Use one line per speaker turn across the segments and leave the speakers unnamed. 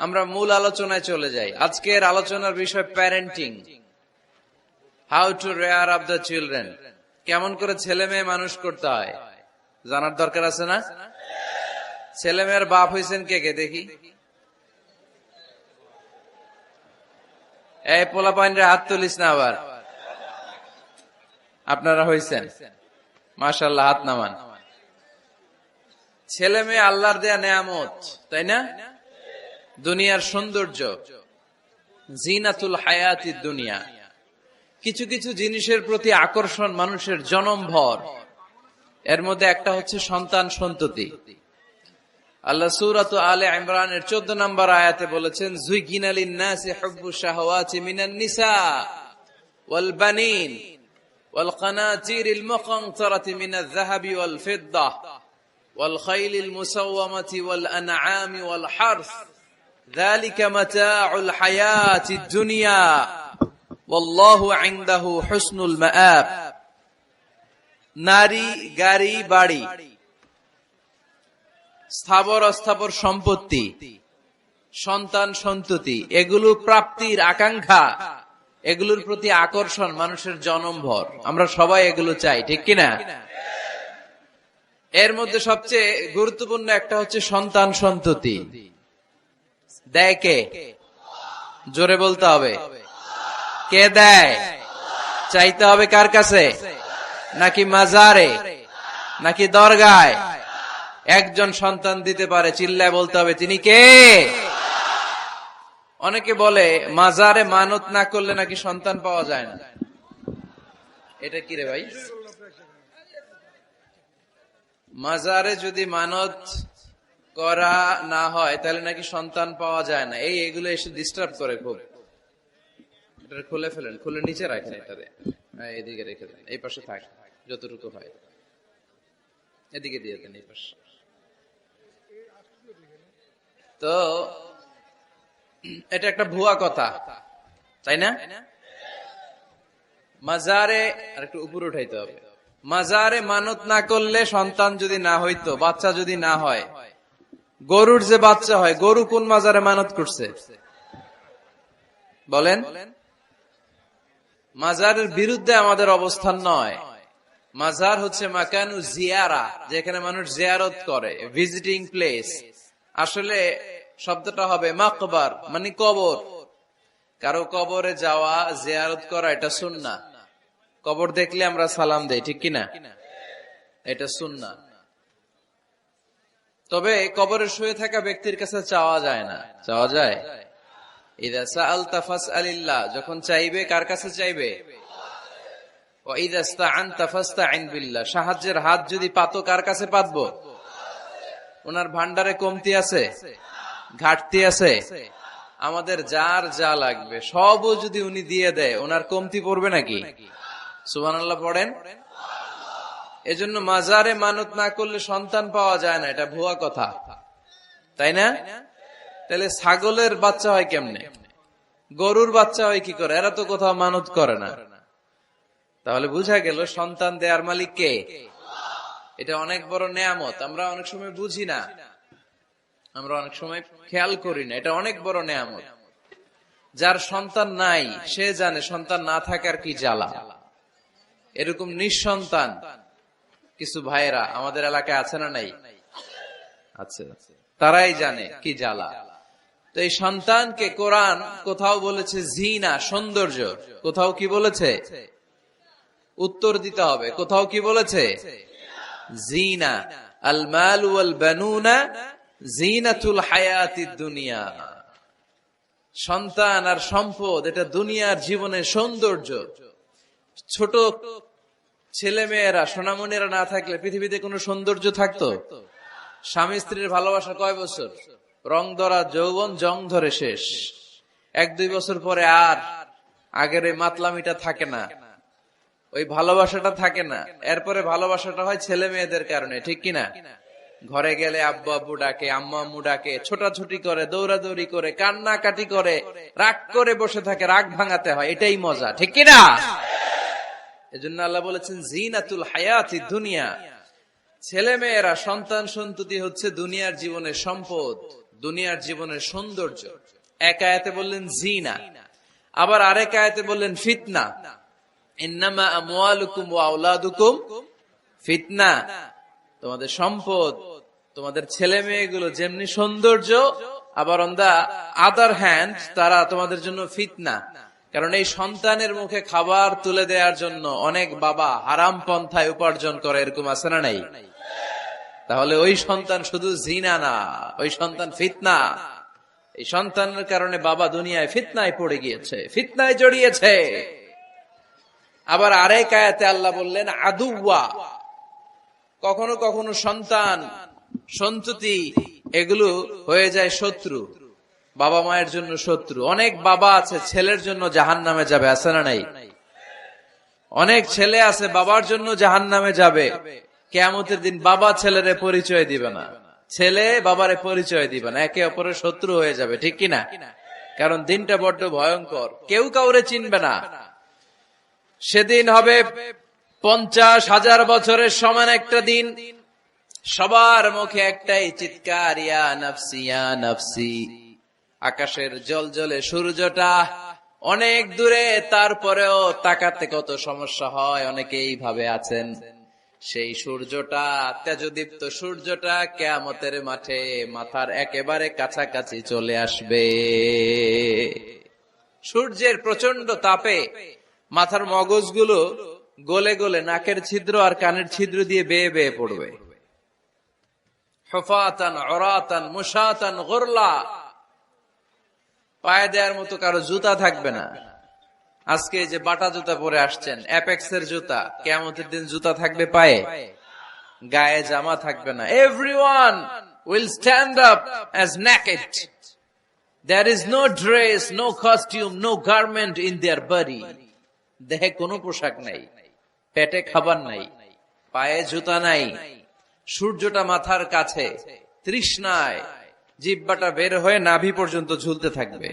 আমরা মূল আলোচনায় চলে যাই। আজকের আলোচনার বিষয় parenting, how to rare up the children. কেমন করে ছেলে মেয়ে মানুষ করতে হয় জানার দরকার আছে না? ছেলে মেয়ের বাপ হয়েছেন কে কে দেখি? এই পোলা পাইনরে হাত তুলিস না আবার। আপনারা হয়েছেন? মাশাআল্লাহ, হাত নামান। ছেলে মেয়ে আল্লাহর দেয়া নেয়ামত, তাই না? দুনিয়ার সৌন্দর্য, জিনাতুল হায়াতিদ দুনিয়া। কিছু কিছু জিনিসের প্রতি আকর্ষণ মানুষের জনমভর। এর মধ্যে একটা হচ্ছে সন্তান সন্ততি। আল্লাহ সূরাত আলে ইমরানের 14 নম্বর আয়াতে বলেছেন, যুয়িনা লিন-নাসি হুব্বুশ শাহাওয়াতি মিনান নিসা ওয়াল বানিন ওয়াল কানাতিরিল মুকানতারাতি মিনাজ যাহাবি ওয়াল ফিদ্দা ওয়াল খাইলিল মুসাওওয়ামাতি ওয়াল আনআমি ওয়াল হারস যালিকা মাতাউল হায়াতিদ দুনিয়া ওয়াল্লাহু ইনদাহু হুসনুল মাআব। নারী, গাড়ি, বাড়ি, স্থাবর অস্থাবর সম্পত্তি, সন্তান সন্ততি, এগুলো প্রাপ্তির আকাঙ্ক্ষা, এগুলোর প্রতি আকর্ষণ মানুষের জনমভর। আমরা সবাই এগুলো চাই, ঠিক কিনা? এর মধ্যে সবচেয়ে গুরুত্বপূর্ণ একটা হচ্ছে সন্তান সন্ততি। দেয় কে? জোরে বলতে হবে, কে দেয়? চাইতে হবে কার কাছে? নাকি মাজারে, নাকি দরগায়? একজন সন্তান দিতে পারে, চিল্লায় বলতে হবে তিনি কে? অনেকে বলে মাজারে মানত না করলে নাকি সন্তান পাওয়া যায় না। এটা কি রে ভাই? মাজারে যদি মানত করা না হয় তাহলে নাকি সন্তান পাওয়া যায় না। এগুলো এসে ডিস্টার্ব করে খুব। এটা খুলে ফেলেন, খুলে নিচে রাখেন, এটারে এদিকে রেখে দেন, এই পাশে থাক যতটুকু হয়, এদিকে দিয়ে দেন এই পাশে। তো এটা একটা ভুয়া কথা, তাই না? মাজারে আর একটু উপরে উঠাইতে হবে। মাজারে মানত না করলে সন্তান যদি না হইতো, বাচ্চা যদি না হয়, গরুর যে বাচ্চা হয়, গরু কোন মাজারে মানত করছে বলেন? মাজারের বিরুদ্ধে আমাদের অবস্থান নয়। মাজার হচ্ছে মাকানু জিয়ারা, যেখানে মানুষ জিয়ারত করে, ভিজিটিং প্লেস। আসলে শব্দটা হবে মাকবার, মানে কবর। কারো কবরে যাওয়া, জিয়ারত করা, এটা সুন্নাহ। কবর দেখলে আমরা সালাম দেই, ঠিক কিনা? এটা সুন্নাহ। তবে কবরে শুয়ে থাকা ব্যক্তির কাছে চাওয়া যায় না। চাওয়া যায়? ইযা সাআলতা ফাসআলিল্লাহ, যখন চাইবে কার কাছে চাইবে? ওয়া ইযা ইসতাআনতা ফাসতাইন বিল্লাহ, সাহায্যের হাত যদি পাতো কার কাছে পাতবো? ওনার ভান্ডারে কমতি আছে, ঘাটতি আছে? আমাদের যার যা লাগবে সবও যদি উনি দিয়ে দেয়, ওনার কমতি পড়বে নাকি? সুবহানাল্লাহ পড়েন। এজন্য মাজারে মানত না করলে সন্তান পাওয়া যায় না, এটা ভুয়া কথা, তাই না? তাহলে ছাগলের বাচ্চা হয় কেমনে? গরুর বাচ্চা হয় কি করে? এরা তো কোথাও মানত করে না। তাহলে বুঝা গেল সন্তান দেয়ার মালিক কে? এটা অনেক বড় নেয়ামত। আমরা অনেক সময় বুঝি না, আমরা অনেক সময় খেয়াল করি না। এটা অনেক বড় নেয়ামত। যার সন্তান নাই সে জানে সন্তান না থাকার কি জ্বালা। এরকম নিঃসন্তান কিছু ভাইয়েরা আমাদের এলাকায় আছে না নাই? আছে। তারাই জানে কি জ্বালা। তো এই সন্তানকে কোরআন কোথাও বলেছে জিনা, সৌন্দর্য, কোথাও কি বলেছে? উত্তর দিতে হবে। কোথাও কি বলেছে? জিনা। আল মাল ওয়াল বানুনা জিনাতুল হায়াতিদ দুনিয়া। সন্তান আর সম্পদ এটা দুনিয়ার জীবনের সৌন্দর্য। ছোট ছেলে মেয়েরা, সোনামণিরা না থাকলে পৃথিবীতে কোনো সৌন্দর্য থাকতো? স্বামী স্ত্রীর ভালোবাসা কয় বছর? রং ধরা যৌবন, জং ধরে শেষ। 1-2 বছর পরে আর আগের ওই মাতলামিটা থাকে না, ওই ভালোবাসাটা থাকে না। এরপরে ভালোবাসাটা হয় ছেলে মেয়েদের কারণে, ঠিক কিনা? ঘরে গেলে আব্বু আব্বু ডাকে, আম্মু আম্মু ডাকে, ছোটাছুটি করে, দৌড়াদৌড়ি করে, কান্নাকাটি করে, রাগ করে বসে থাকে, রাগ ভাঙাতে হয়। এটাই মজা, ঠিক কিনা? এজন্য আল্লাহ বলেছেন জিনাতুল হায়াতিদ দুনিয়া। ছেলে মেয়েরা, সন্তান সন্ততি হচ্ছে দুনিয়ার জীবনের সম্পদ, দুনিয়ার জীবনের সৌন্দর্য। এক আয়াতে বললেন জিনা, আবার আরেক আয়াতে বললেন ফিতনা। ইন্নামা আমওয়ালুকুম ওয়া আওলাদুকুম ফিতনা। তোমাদের সম্পদ, তোমাদের ছেলে মেয়েগুলো যেমনি সৌন্দর্য, আবার অন দা আদার হ্যান্ড তারা তোমাদের জন্য ফিতনা। কারণ এই সন্তানের মুখে খাবার তুলে দেওয়ার জন্য অনেক বাবা হারাম পন্থায় উপার্জন করে, এরকম আছে না নাই? তাহলে ওই সন্তান শুধু জিনা না, ওই সন্তান ফিতনা। এই সন্তানের কারণে বাবা দুনিয়ায় ফিতনায় পড়ে গিয়েছে, ফিতনায় জড়িয়েছে। আবার আরেক আয়াতে আল্লাহ বললেন আদুওয়া। কখনো কখনো সন্তান, সন্ততি এগুলো হয়ে যায় শত্রু, বাবা মায়ের জন্য শত্রু। অনেক বাবা আছে ছেলের জন্য জাহান্নামে যাবে, আছে না নাই? অনেক ছেলে আছে বাবার জন্য জাহান্নামে যাবে। কিয়ামতের দিন বাবা ছেলেরে পরিচয় দিবে না, ছেলে বাবারে পরিচয় দিবে না, একে অপরের শত্রু হয়ে যাবে, ঠিক কিনা? কারণ দিনটা বড্ড ভয়ঙ্কর, কেউ কাউরে চিনবে না। সেদিন হবে 50,000 বছরের সমান একটা দিন। সবার মুখে একটাই চিৎকার, ইয়া নাফসি ইয়া নাফসি। আকাশের জলজলে সূর্যটা অনেক দূরে, তারপরেও তাকাতে কত সমস্যা হয়। অনেকে এইভাবে আছেন, সেই সূর্যটা, তেজদীপ্ত সূর্যটা কিয়ামতের মাঠে মাথার একেবারে কাছাকাছি চলে আসবে। সূর্যের প্রচন্ড তাপে মাথার মগজগুলো গলে গলে নাকের ছিদ্র আর কানের ছিদ্র দিয়ে বেয়ে বেয়ে পড়বে। হুফাতান উরাতান মুশাতান গুরলা। পায়ে দেওয়ার মতো কারো জুতা থাকবে না। আজকে যে বাটা জুতা পরে আসছেন, অ্যাপেক্সের জুতা, কিয়ামতের দিন জুতা থাকবে পায়ে, গায়ে জামা থাকবে না। Everyone will stand up as naked. There is no dress, no costume, no garment in their body. দেহে কোনো পোশাক নাই, পেটে খাবার নাই, পায়ে জুতা নাই, সূর্যটা মাথার কাছে, তৃষ্ণায় জিহ্বাটা বের হয়ে নাভি পর্যন্ত ঝুলতে থাকবে।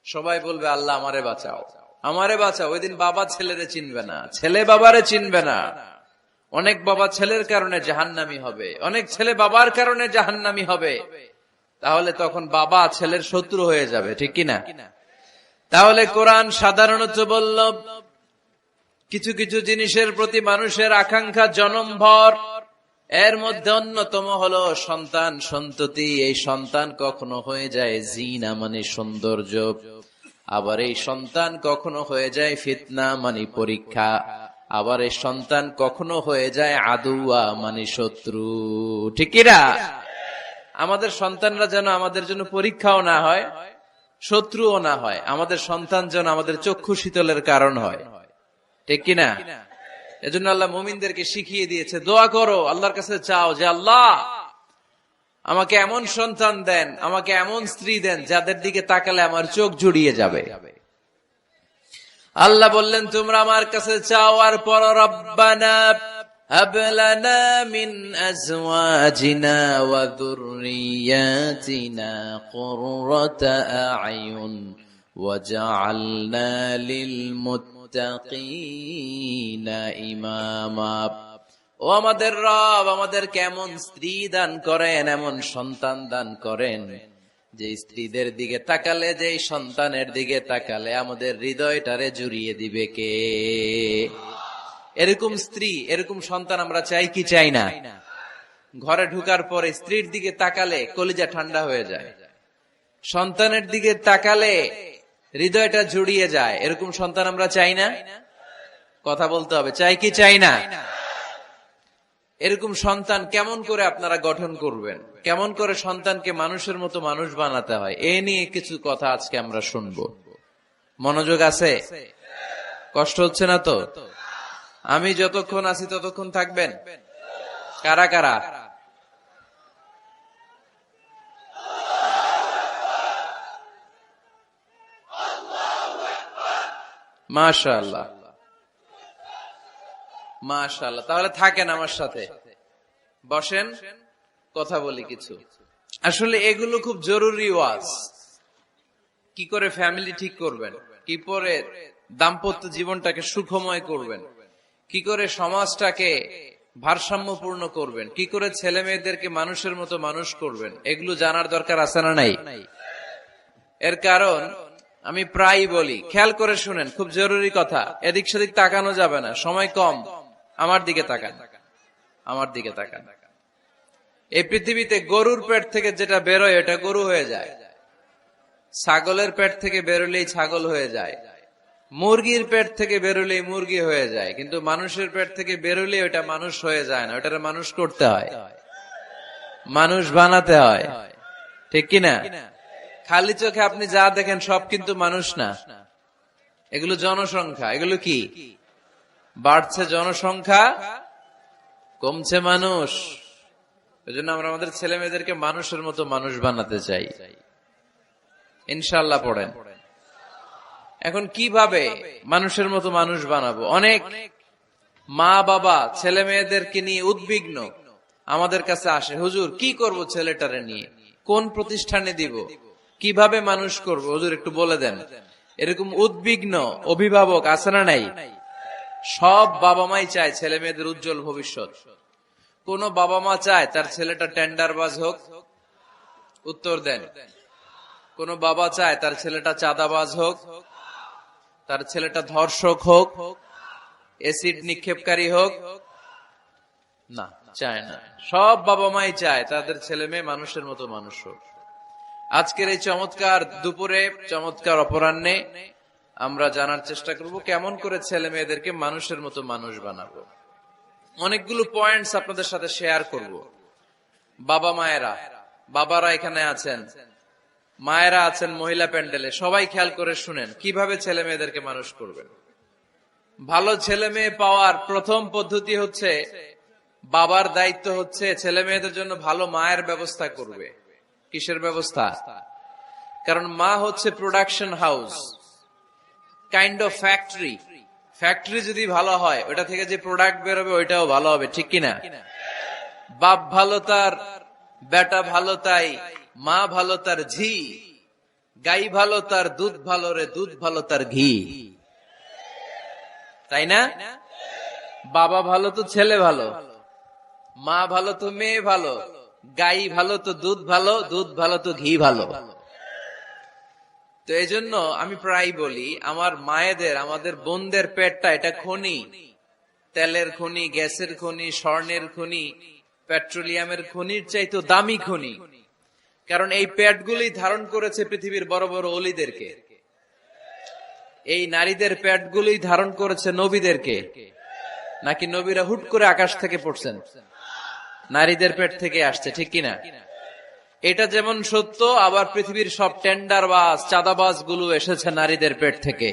সবাই বলবে আল্লাহ আমারে বাঁচাও, আমারে বাঁচাও। ওই দিন বাবা ছেলেরে চিনবে না, ছেলে বাবারে চিনবে না। অনেক বাবা ছেলের কারণে জাহান্নামী হবে, অনেক ছেলে বাবার কারণে জাহান্নামী হবে। তাহলে তখন বাবা ছেলের শত্রু হয়ে যাবে, ঠিক কিনা? তাহলে কোরআন সাধারণত বলল কিছু কিছু জিনিসের প্রতি মানুষের আকাঙ্ক্ষা জনমভর। এর মধ্যে অন্যতম হলো সন্তান, সন্ততি। এই সন্তান কখনো হয়ে যায় জিনা মানে সৌন্দর্য, আবার এই সন্তান কখনো হয়ে যায় ফিতনা মানে পরীক্ষা, আবার এই সন্তান কখনো হয়ে যায় আদুয়া মানে শত্রু, ঠিক কিনা? আমাদের সন্তানরা যেন আমাদের জন্য পরীক্ষাও না হয়, শত্রুও না হয়। আমাদের সন্তান যেন আমাদের চক্ষু শীতলের কারণ হয়, ঠিক কিনা? এজন্য আল্লাহ মুমিনদেরকে শিখিয়ে দিয়েছে, দোয়া করো, আল্লাহর কাছে চাও যে আল্লাহ আমাকে এমন সন্তান দেন, আমাকে এমন স্ত্রী দেন যাদের দিকে তাকালে আমার চোখ জুড়িয়ে যাবে। আল্লাহ বললেন তোমরা আমার কাছে চাও, আর পর রব্বানা হাব লানা মিন আজওয়াজিনা ওয়া যুররিয়াতিনা কুররাতা আ'য়ুন ওয়াজআলনা লিল মুত্তাকিনা ইমামা। ও আমাদের রব, আমাদের কেমন স্ত্রী দান করেন, এমন সন্তান দান করেন যে স্ত্রীদের দিকে তাকালে, যে সন্তানের দিকে তাকালে আমাদের হৃদয়টারে জুড়িয়ে দিবে কে? এরকম স্ত্রী, এরকম সন্তান আমরা চাই কি চাই না? ঘরে ঢুকার পরে স্ত্রীর দিকে তাকালে কলিজা ঠান্ডা হয়ে যায়, সন্তানের দিকে তাকালে হৃদয়টা জুড়িয়ে যায়। এরকম সন্তান আমরা চাই না? কথা বলতে হবে, চাই কি চাই না? এরকম সন্তান কেমন করে আপনারা গঠন করবেন, কেমন করে সন্তানকে মানুষের মতো মানুষ বানাতে হয়, এ নিয়ে কিছু কথা আজকে আমরা শুনবো। মনোযোগ আছে? কষ্ট হচ্ছে না তো? আমি যতক্ষণ আছি ততক্ষণ থাকবেন? কারা কারা? মাশাআল্লাহ, মাশাআল্লাহ। তাহলে থাকেন আমার সাথে, বসেন, কথা বলি কিছু। আসলে এগুলো খুব জরুরি ওয়াজ। কি করে ফ্যামিলি ঠিক করবেন, কি করে দাম্পত্য জীবনটাকে সুখময় করবেন, কি করে সমাজটাকে ভারসাম্যপূর্ণ করবেন, কি করে ছেলে মেয়েদেরকে মানুষের মতো মানুষ করবেন, এগুলো জানার দরকার আছে না নাই? এর কারণ আমি প্রায় বলি, খেয়াল করে শুনেন, খুব জরুরি কথা, এদিক সেদিক তাকানো যাবে না, সময় কম, আমার দিকে তাকান, আমার দিকে তাকান। এই পৃথিবীতে গরুর পেট থেকে যেটা বেরোয় এটা গরু হয়ে যায়, ছাগলের পেট থেকে বেরোলেই ছাগল হয়ে যায়, মুরগির পেট থেকে বেরোলেই মুরগি হয়ে যায়, কিন্তু মানুষের পেট থেকে বেরোলে ওটা মানুষ হয়ে যায় না, ওটা মানুষ করতে হয়, মানুষ বানাতে হয়, ঠিক কিনা? খালি চোখে আপনি যা দেখেন সব কিন্তু মানুষ না, এগুলো জনসংখ্যা। এগুলো কি? বাড়ছে জনসংখ্যা, কমছে মানুষ। এজন্য আমরা আমাদের ছেলে মেয়েদেরকে মানুষের মতো মানুষ বানাতে চাই, ইনশাআল্লাহ। পড়েন। এখন কিভাবে মানুষের মতো মানুষ বানাবো? অনেক মা বাবা ছেলে মেয়েদেরকে নিয়ে উদ্বিগ্ন, আমাদের কাছে আসে, হুজুর কি করব ছেলেটারে নিয়ে, কোন প্রতিষ্ঠানে দিব, কিভাবে মানুষ করব, হুজুর একটু বলে দেন। এরকম উদ্বিগ্ন অভিভাবক আছে না নাই? সব বাবা মাই চায় ছেলে মেয়েদের উজ্জ্বল ভবিষ্যৎ। কোন বাবা মা চায় তার ছেলেটা টেন্ডারবাজ হোক? উত্তর দেন। কোন বাবা চায় তার ছেলেটা চাঁদাবাজ হোক, তার ছেলেটা ধর্ষক হোক, এসিড নিক্ষেপকারী হোক? না, চায় না। সব বাবা মাই চায় তাদের ছেলে মেয়ে মানুষের মতো মানুষ হোক। আজকের এই চমৎকার দুপুরে, চমৎকার অপরাহ্নে আমরা জানার চেষ্টা করব কেমন করে ছেলে মেয়েদেরকে মানুষের মতো মানুষ বানাবো। অনেকগুলো পয়েন্টস আপনাদের সাথে শেয়ার করব। বাবা মায়েরা, বাবারা এখানে আছেন, মায়েরা আছেন মহিলা প্যান্ডেলে, সবাই খেয়াল করে শুনেন কিভাবে ছেলে মেয়েদেরকে মানুষ করবেন। ভালো ছেলে মেয়ে পাওয়ার প্রথম পদ্ধতি হচ্ছে, বাবার দায়িত্ব হচ্ছে ছেলে মেয়েদের জন্য ভালো মায়ের ব্যবস্থা করবে। কিসের ব্যবস্থা? কারণ মা হচ্ছে production house, kind of factory. Factory যদি ভালো হয়, ওটা থেকে যে প্রোডাক্ট বেরোবে ওইটাও ভালো হবে, ঠিক কিনা? বাপ ভালো তার বেটা ভালো তাই, মা ভালো তার ঝি, গাই ভালো তার দুধ ভালো রে, দুধ ভালো তার ঘি, তাই না? বাবা ভালো তো ছেলে ভালো, মা ভালো তো মেয়ে ভালো, গাই ভালো তো দুধ ভালো, দুধ ভালো তো ঘি ভালো। তো এই জন্য আমি প্রায় বলি, আমার মায়েদের, আমাদের বোনদের পেটটা এটা খনি, তেলের খনি, গ্যাসের খনি, স্বর্ণের খনি, পেট্রোলিয়ামের খনির চাইতো দামি খনি। কারণ এই পেটগুলি ধারণ করেছে পৃথিবীর বড় বড় অলিদেরকে, এই নারীদের পেটগুলি ধারণ করেছে নবীদেরকে। নাকি নবীরা হুট করে আকাশ থেকে পড়ছেন? নারীদের পেট থেকে আসছে, ঠিক কিনা? এটা যেমন সত্য, আবার পৃথিবীর সব টেন্ডারবাজ, চাঁদাবাজ গুলো এসেছে নারীদের পেট থেকে।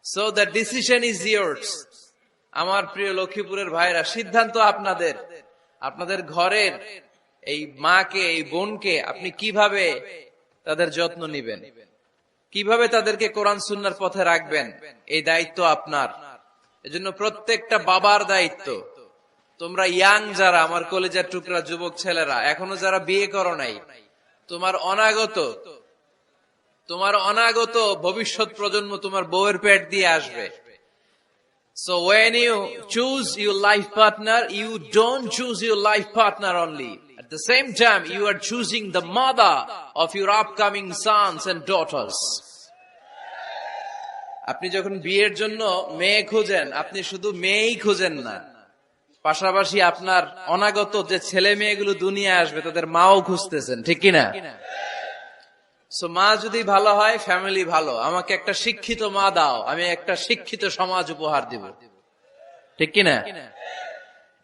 So the decision is years. আমার প্রিয় লক্ষ্মীপুরের ভাইরা, সিদ্ধান্ত আপনাদের। আপনাদের ঘরের এই মাকে, এই বোনকে আপনি কিভাবে তাদের যত্ন নিবেন, কিভাবে তাদেরকে কোরআন সুন্নাহর পথে রাখবেন, এই দায়িত্ব আপনার। এজন্য প্রত্যেকটা বাবার দায়িত্ব। তোমরা ইয়াং যারা, আমার কলেজের টুকরা যুবক ছেলেরা, এখনো যারা বিয়ে করো নাই, তোমার অনাগত ভবিষ্যৎ প্রজন্ম তোমার বউয়ের পেট দিয়ে আসবে। So when you choose your life partner, you don't choose your life partner only. At the same time, you are choosing the mother of your upcoming sons and daughters. আপনি যখন বিয়ের জন্য মেয়ে খোঁজেন, আপনি শুধু মেয়েই খোঁজেন না, পাশাপাশি আপনার অনাগত যে ছেলে মেয়েগুলো দুনিয়া আসবে তাদের মাও খুঁজতেছেন, ঠিক কিনা? সো মা যদি ভালো হয়, ফ্যামিলি ভালো। আমাকে একটা শিক্ষিত মা দাও, আমি একটা শিক্ষিত সমাজ উপহার দিব, ঠিক কিনা?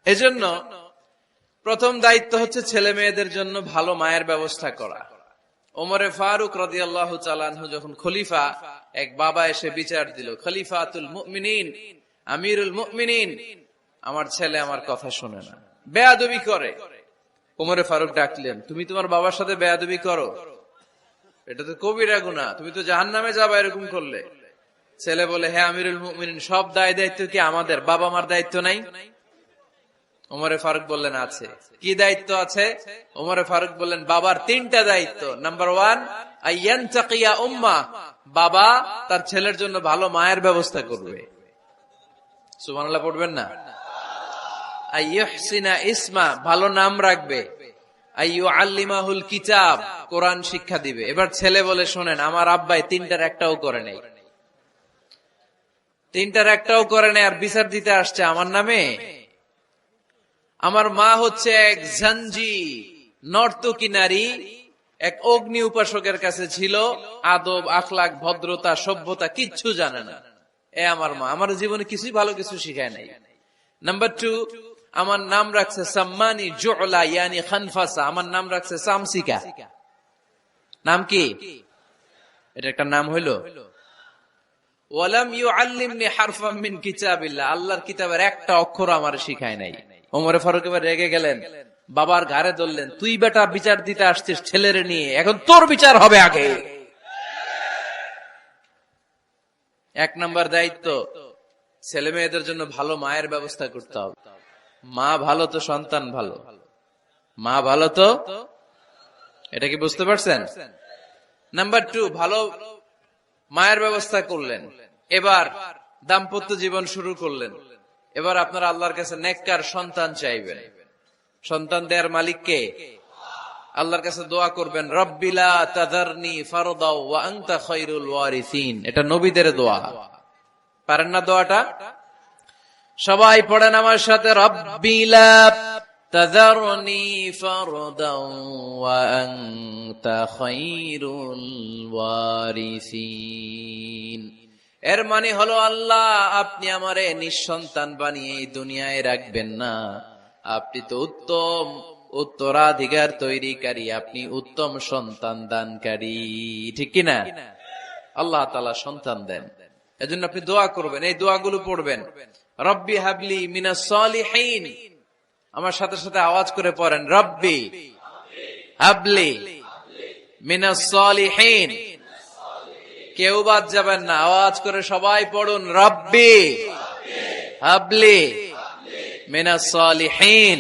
এজন্য প্রথম দায়িত্ব হচ্ছে ছেলে মেয়েদের জন্য ভালো মায়ের ব্যবস্থা করা। ওমরে ফারুক রাদিয়াল্লাহু তাআলা আনহু যখন খলিফা, এক বাবা এসে বিচার দিল, খলিফাতুল মুমিনিন, আমিরুল মুমিনিন, আমার ছেলে আমার কথা শুনে না, বেয়াদবি করে। ওমরে ফারুক ডাকলেন, তুমি তোমার বাবার সাথে বেয়াদবি করো? এটা তো কবিরা গুনাহ, তুমি তো জাহান্নামে যাবে এরকম করলে। ছেলে বলে, হ্যাঁ আমিরুল মুমিনিন, সব দায় দায়িত্ব কি আমাদের? বাবা মার দায়িত্ব নাই? ওমরে ফারুক বললেন, আছে। কি দায়িত্ব আছে? ওমরে ফারুক বললেন, বাবার তিনটা দায়িত্ব। নাম্বার 1, আইয়ানতাকিয়া উম্মাহ, বাবা তার ছেলের জন্য ভালো মায়ের ব্যবস্থা করবে। সুবহানাল্লাহ পড়বেন না? আইয়ুহসিনা ইসমা, ভালো নাম রাখবে। আইয়ুআল্লিমাহুল কিতাব, কোরআন শিক্ষা দিবে। এবার ছেলে বলে, শোনেন, আমার আব্বাই তিনটার একটাও করে নাই, তিনটার একটাও করে নাই, আর বিচার দিতে আসছে আমার নামে। আমার মা হচ্ছে এক জাঞ্জি, নর্তকী নারী, এক অগ্নি উপাসকের কাছে ছিল, আদব আখলাক ভদ্রতা সভ্যতা কিচ্ছু জানে না। এ আমার মা, আমার জীবনে কিছুই ভালো কিছু শিখায় নাই। নাম্বার 2, আমার নাম রাখছে সাম্মানি জুলা ইয়ানি খানফাসা, আমার নাম রাখছে সামসিকা। নাম কি? এটা একটা নাম হইলো? ওয়ালাম ইউআল্লিমনি হারফাম মিন কিতাবিল্লাহ, আল্লাহর কিতাবের একটা অক্ষর আমার শিখায় নাই। ওমরে ফারুক এবার রেগে গেলেন, বাবার ঘাড়ে ধরলেন, তুই বেটা বিচার দিতে আসছিস ছেলেরে নিয়ে, এখন তোর বিচার হবে আগে। 1 নাম্বার দায়িত্ব, ছেলে মেয়েদের জন্য ভালো মায়ের ব্যবস্থা করতে হবে। মা ভালো তো সন্তান ভালো, মা ভালো তো, এটা কি বুঝতে পারছেন? নাম্বার 2, ভালো মায়ের ব্যবস্থা করলেন, এবার দাম্পত্য জীবন শুরু করলেন। এবার আপনারা আল্লাহর কাছে নেককার সন্তান চাইবেন। সন্তান দেয়ার মালিক কে? আল্লাহর কাছে দোয়া করবেন, রব্বি লা তাযারনি ফারদা ওয়া আনতা খায়রুল ওয়ারিসিন। এটা নবীদের দোয়া, পারেন না দোয়াটা? সবাই পড়েন আমার সাথে, রব্বি লা তাযারনি ফারদা ওয়া আনতা খায়রুল ওয়ারিসিন। এর মানে হলো, আল্লাহ আপনি আমারে নিঃসন্তান বানিয়ে এই দুনিয়ায় রাখবেন না, আপনি তো উত্তম উত্তরাধিকার তৈরিকারী, আপনি উত্তম সন্তান দানকারী, ঠিক কিনা? আল্লাহ তাআলা সন্তান দেন, এজন্য আপনি দোয়া করবেন, এই দোয়াগুলো পড়বেন। রব্বি হাবলি মিনাস সালিহিন, আমার সাথে সাথে আওয়াজ করে পড়েন, রব্বি হাবলি মিনাস সালিহিন। কেউ বাদ যাবেন না, আওয়াজ করে সবাই পড়ুন, রব্বি হাবলি মিনাস সালিহিন।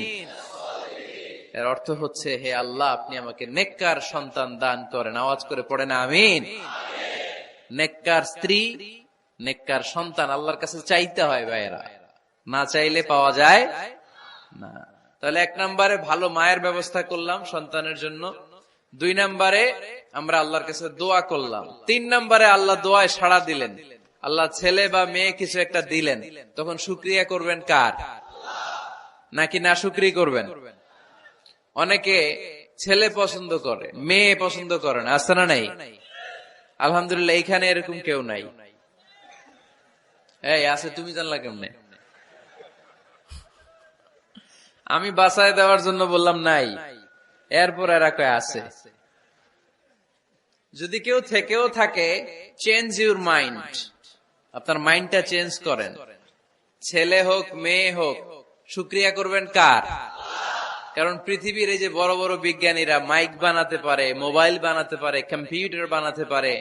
এর অর্থ হচ্ছে, হে আল্লাহ আপনি আমাকে নেককার সন্তান দান করেন। আওয়াজ করে পড়েন আমিন। নেককার স্ত্রী, নেককার সন্তান আল্লাহর কাছে চাইতে হয় ভাইয়েরা, না চাইলে পাওয়া যায় না। তাহলে 1 নম্বরে ভালো মায়ের ব্যবস্থা করলাম সন্তানের জন্য। 2 নম্বরে আমরা আল্লাহর কাছে দোয়া করলাম। 3 নম্বরে আল্লাহ দোয়ায় সাড়া দিলেন, আল্লাহ ছেলে বা মেয়ে কিছু একটা দিলেন, তখন শুকরিয়া করবেন কার? নাকি না শুকরি করবেন? অনেকে ছেলে পছন্দ করে, মেয়ে পছন্দ করে না, আছে না নাই? আলহামদুলিল্লাহ এইখানে এরকম কেউ নাই। এই আছে, তুমি জানলা কেমনে? আমি বাসায় দেওয়ার জন্য বললাম নাই, এরপর এরা কয় আছে। যদি কেউ থেকেও থাকে, চেঞ্জ ইউর মাইন্ড, আপনার মাইন্ডটা চেঞ্জ করেন। ছেলে হোক মেয়ে হোক, শুকরিয়া করবেন কার? কারণ পৃথিবীর এই যে বড় বড় বিজ্ঞানীরা মাইক বানাতে পারে, মোবাইল বানাতে পারে, কম্পিউটার বানাতে পারে,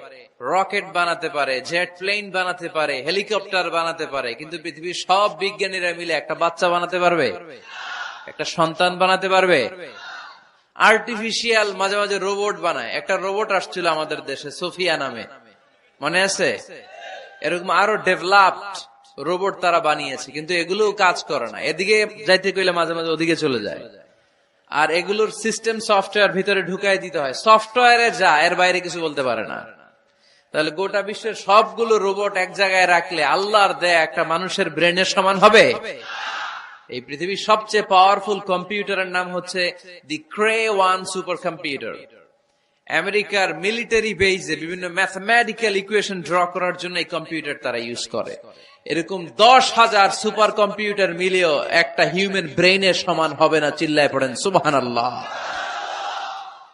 রকেট বানাতে পারে, জেট প্লেন বানাতে পারে, হেলিকপ্টার বানাতে পারে, কিন্তু পৃথিবীর সব বিজ্ঞানীরা মিলে একটা বাচ্চা বানাতে পারবে? একটা সন্তান বানাতে পারবে? আর্টিফিশিয়াল মাঝে মাঝে রোবট বানায়। একটা রোবট আসছিল আমাদের দেশে, সোফিয়া নামে, মনে আছে? এরকম আরো ডেভেলপড রোবট তারা বানিয়েছে, কিন্তু এগুলো কাজ করে না। এদিকে যাইতে কইলে মাঝে মাঝে ওদিকে চলে যায়। আর এগুলোর সিস্টেম সফটওয়্যার ভিতরে ঢুকাই দিতে হয়, সফটওয়্যারে যা, এর বাইরে কিছু বলতে পারে না। তাহলে গোটা বিশ্বের সবগুলো রোবট এক জায়গায় রাখলে আল্লাহর দেয়া একটা মানুষের ব্রেনের সমান হবে? এই পৃথিবীর সবচেয়ে পাওয়ারফুল কম্পিউটারের নাম হচ্ছে দি ক্রে 1 সুপার কম্পিউটার। আমেরিকার মিলিটারি বেজে বিভিন্ন ম্যাথমেটিক্যাল ইকুয়েশন ড্র করার জন্য এই কম্পিউটার তারা ইউজ করে। এরকম 10,000 সুপার কম্পিউটার মিলিয়েও একটা হিউম্যান ব্রেইনের সমান হবে না। চিল্লায় পড়েন সুবহানাল্লাহ।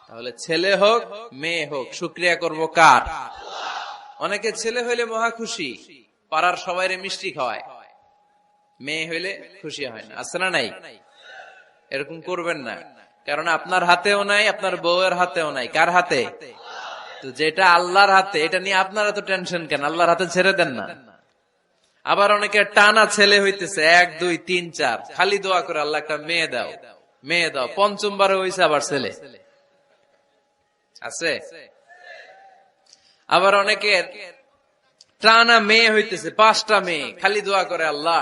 তাহলে ছেলে হোক মেয়ে হোক, শুকরিয়া করব কার? অনেকে ছেলে হইলে মহা খুশি, পাড়ার সবাইরে মিষ্টি খাওয়ায়, মেয়ে হইলে খুশি হয় না, আছে না নাই? এরকম করবেন না, কারণ আপনার হাতেও নাই, আপনার বউয়ের হাতেও নাই। কার হাতে? তো যেটা আল্লাহর হাতে, এটা নিয়ে আপনারা তো টেনশন কেন? আল্লাহর হাতে ছেড়ে দেন না। আবার অনেকে টানা ছেলে হইতেছে, 1 2 3 4, খালি দোয়া করে আল্লাহ একটা মেয়ে দাও, মেয়ে দাও। 5ম বারে হইছে আবার ছেলে, আছে? আবার অনেকের টানা মেয়ে হইতেছে, 5টা মেয়ে, খালি দোয়া করে আল্লাহ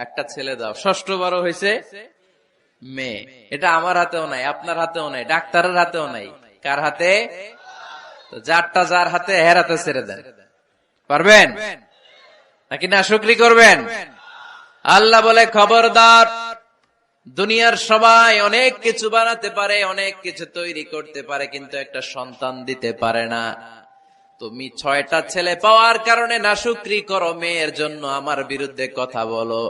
একটা ছেলে দাও। ষষ্ঠ বড় হয়েছে মেয়ে। এটা আমার হাতেও নাই, আপনার হাতেও নাই, ডাক্তারের হাতেও নাই। কার হাতে? যারটা যার হাতে হের হাতে ছেড়ে দেন। পারবেন নাকি নাশুকরি করবেন? আল্লাহ বলে খবরদার, দুনিয়ার সবাই অনেক কিছু বানাতে পারে, অনেক কিছু তৈরি করতে পারে, কিন্তু একটা সন্তান দিতে পারে না। তুমি 6টা ছেলে পাওয়ার কারণে নাশুকরি করো, মেয়ের জন্য আমার বিরুদ্ধে কথা বলো।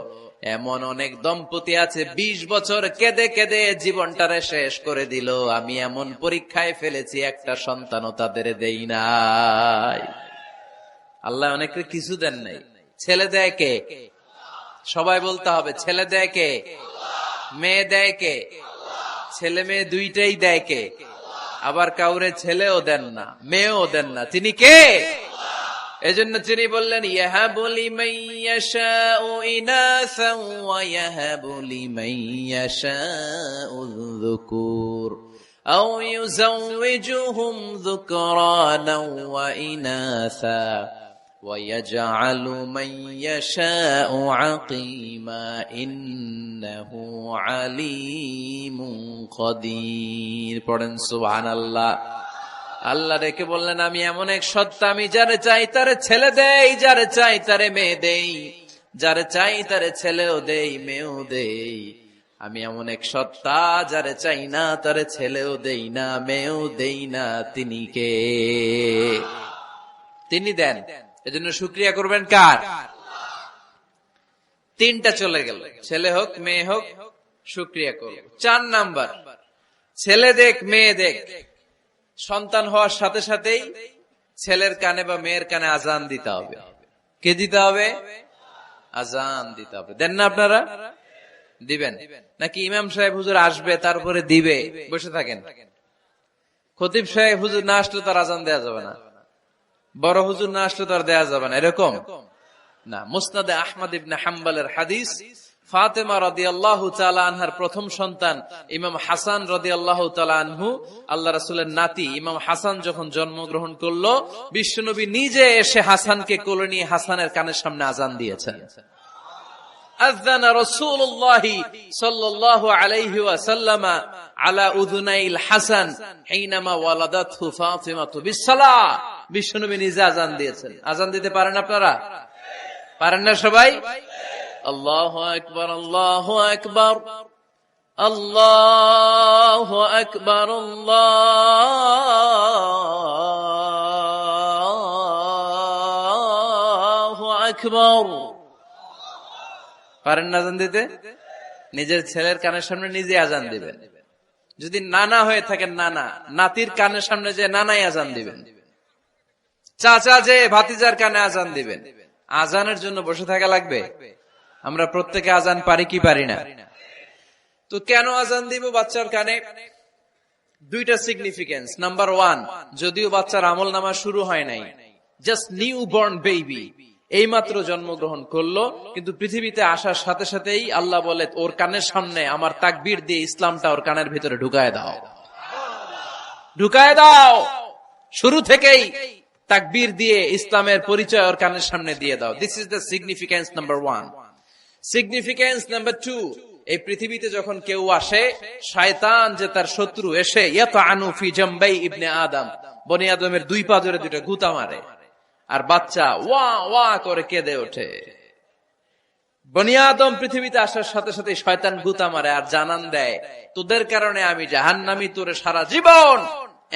এমন অনেক দম্পতি আছে 20 বছর কেঁদে কেঁদে জীবনটারে শেষ করে দিল। আমি এমন পরীক্ষায় ফেলেছি, একটা সন্তানও তাদের দেই নাই। আল্লাহ অনেকে কিছু দেন নাই। ছেলে দেয় কে? সবাই বলতে হবে, ছেলে দেয় কে? মেয়ে দেয় কে? ছেলে মেয়ে দুইটাই দেয় কে? আবার কাউরে ছেলেও দেন না, মেয়েও দেন না, তিনি কে? এজন্য তিনি বললেন, ইয়াহাবু লিমান ইয়াশাউ ইনাসা ওয়া ইয়াহাবু লিমান ইয়াশাউ যুকুর আও ইউযাওয়িজুহুম যুকরানা ওয়া ইনাসা ওয়া ইয়াজআলু মান ইয়াশাউ আকিমা ইন্নাহু আলীমুন কাদির। পড়েন সুবহানাল্লাহ। আল্লাহ রেখে বললেন, আমি এমন এক সত্তা, আমি যারে চাই তারে ছেলে দেই, যারে চাই তারে মেয়ে দেই, যারে চাই তারে ছেলেও দেই, মেয়েও দেই। আমি এমন এক সত্তা, যারে চাই না তারে ছেলেও দেই না, মেয়েও দেই না। তিনি কে? তিনি দেন। এজন্য শুকরিয়া করবেন কার? 3টা চলে গেল, ছেলে হোক মেয়ে হোক, শুকরিয়া করব। 4 নাম্বার, ছেলে দেখ মেয়ে দেখ, সন্তান হওয়ার সাথে সাথেই ছেলের কানে বা মেয়ের কানে আজান দিতে হবে। কে দিতে হবে? আজান দিতে হবে। দেন না আপনারা? দিবেন নাকি ইমাম সাহেব হুজুর আসবে তারপরে দিবে বসে থাকেন? খতিব সাহেব হুজুর না আসলে তার আজান দেয়া যাবে না, বড় হুজুর না আসলে তার দেয়া যাবে না, এরকম না। মুসনাদে আহমদ ইবনে হাম্বলের হাদিস, ফাতেমা রাদিয়াল্লাহু তাআলা আনহার প্রথম সন্তান ইমাম হাসান রাদিয়াল্লাহু তাআলা আনহু, আল্লাহ রাসূলের নাতি ইমাম হাসান যখন জন্মগ্রহণ করলো, বিশ্বনবী নিজে এসে হাসানকে কোলে নিয়ে হাসানের কানের সামনে আজান দিয়েছেন। আযানা রাসূলুল্লাহ সাল্লাল্লাহু আলাইহি ওয়াসাল্লাম আলা উযুনাইল হাসান হিনামা ওয়ালাদাতহু ফাতিমাতু বিসসালাহ। বিশ্বনবী নিজে আজান দিয়েছেন। আজান দিতে পারেন আপনারা? পারেন না সবাই? আল্লাহু আকবার, আল্লাহু আকবার, আল্লাহু আকবার, আল্লাহু আকবার। পারেন না আজান দিতে? নিজের ছেলের কানের সামনে নিজে আজান দিবেন। যদি নানা হয়ে থাকেন, নানা নাতির কানের সামনে যে নানাই আজান দিবেন, চাচা যে ভাতিজার কানে আজান দিবেন। আজানের জন্য বসে থাকা লাগবে? আমরা প্রত্যেকে আজান পারি কি পারি না? তো কেন আজান দিব বাচ্চার কানে? 2টা সিগনিফিকেন্স। নাম্বার 1, যদিও বাচ্চার আমল নামা শুরু হয় নাই, জাস্ট নিউ বর্ন বেবি, এইমাত্র জন্মগ্রহণ করলো, কিন্তু পৃথিবীতে আসার সাথে সাথেই আল্লাহ বলে, ওর কানের সামনে আমার তাকবীর দিয়ে ইসলামটা ওর কানের ভিতরে ঢুকায় দাও, ঢুকায় দাও। শুরু থেকেই তাকবীর দিয়ে ইসলামের পরিচয় ওর কানের সামনে দিয়ে দাও। This is the significance number 1। Significance number 2, এই পৃথিবীতে যখন কেউ আসে, শয়তান যে তার শত্রু, এসে ইয়াতানু ফি জামবাই ইবনে আদম, বনি আদমের 2 পা ধরে 2টা গুতা মারে, আর বাচ্চা ওয়া ওয়া করে কেঁদে ওঠে। বনি আদম পৃথিবীতে আসার সাথে সাথে শয়তান গুতা মারে আর জানান দেয়, তোদের কারণে আমি জাহান্নামী, তোরে সারা জীবন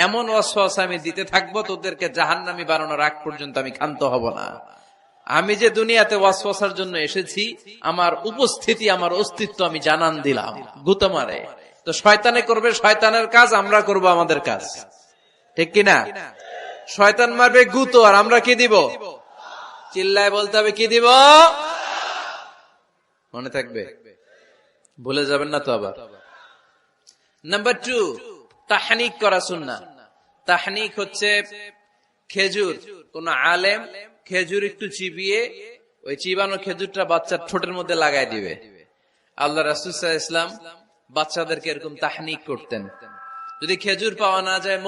এমন ওয়াসওয়াসা আমি দিতে থাকবো, তোদেরকে জাহান্নামী বানানোর আগ পর্যন্ত আমি ক্ষান্ত হব না। আমি যে দুনিয়াতে ওয়াসওয়াসার জন্য এসেছি, আমার উপস্থিতি, আমার অস্তিত্ব আমি জানান দিলাম। গুতা মারে। তো শয়তানে করবে শয়তানের কাজ, আমরা করব আমাদের কাজ, ঠিক কিনা? শয়তান মারবে গুতো, আর আমরা কি দিব? চিল্লায় বলতে হবে, কি দিব? মনে থাকবে, ভুলে যাবেন না তো আবার। নাম্বার 2, তাহনিক করা সুন্নাহ। তাহনিক হচ্ছে খেজুর, কোন আলেম খেজুর একটু চিবিয়ে ওই চিবানো খেজুরটা বাচ্চার ঠোঁটের মধ্যে লাগাই দিবে। আল্লাহ রাসূল সাল্লাল্লাহু আলাইহি ওয়াসাল্লাম বাচ্চাদেরকে এরকম তাহনিক করতেন। যদি খেজুর পাওয়া না যায়,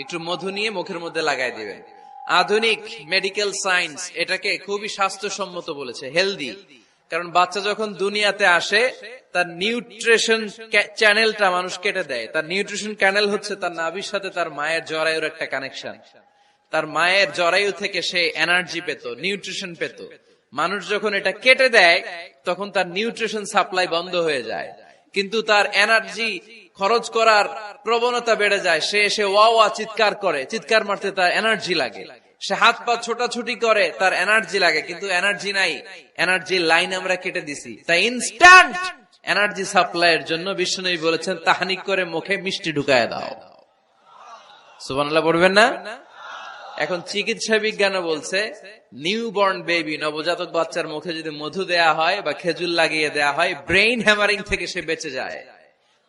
একটু মধু নিয়ে মুখের মধ্যে লাগাই দিবেন। আধুনিক মেডিকেল সায়েন্স এটাকে খুবই স্বাস্থ্যসম্মত বলেছে, হেলদি। কারণ বাচ্চা যখন দুনিয়াতে আসে তার নিউট্রিশন চ্যানেলটা মানুষ কেটে দেয়। তার নিউট্রিশন চ্যানেল হচ্ছে তার নাভির সাথে তার মায়ের জরায়ুর একটা কানেকশন। তার মায়ের জরায়ু থেকে সে এনার্জি পেত, নিউট্রিশন পেত। মানুষ যখন এটা কেটে দেয় তখন তার নিউট্রিশন সাপ্লাই বন্ধ হয়ে যায়, কিন্তু তার এনার্জি খরচ করার প্রবণতা বেড়ে যায়। সে এসে ওয়া চিৎকার করে, চিৎকার মারতে তার এনার্জি লাগে। সে হাত পা ছোটাছুটি করে, তার এনার্জি লাগে, কিন্তু এনার্জি নাই। এনার্জির লাইন আমরা কেটে দিছি, তাই ইনস্ট্যান্ট এনার্জি সাপ্লাইয়ের জন্য বিশ্বনবী বলেছেন তাহনিক করে মুখে মিষ্টি ঢুকায় দাও। সুবহানাল্লাহ পড়বেন না? এখন চিকিৎসা বিজ্ঞান বলছে নিউবর্ন বেবি, নবজাতক বাচ্চার মুখে যদি মধু দেয়া হয় বা খেজুর লাগিয়ে দেয়া হয়, ব্রেইন হ্যামারিং থেকে সে বেঁচে যায়।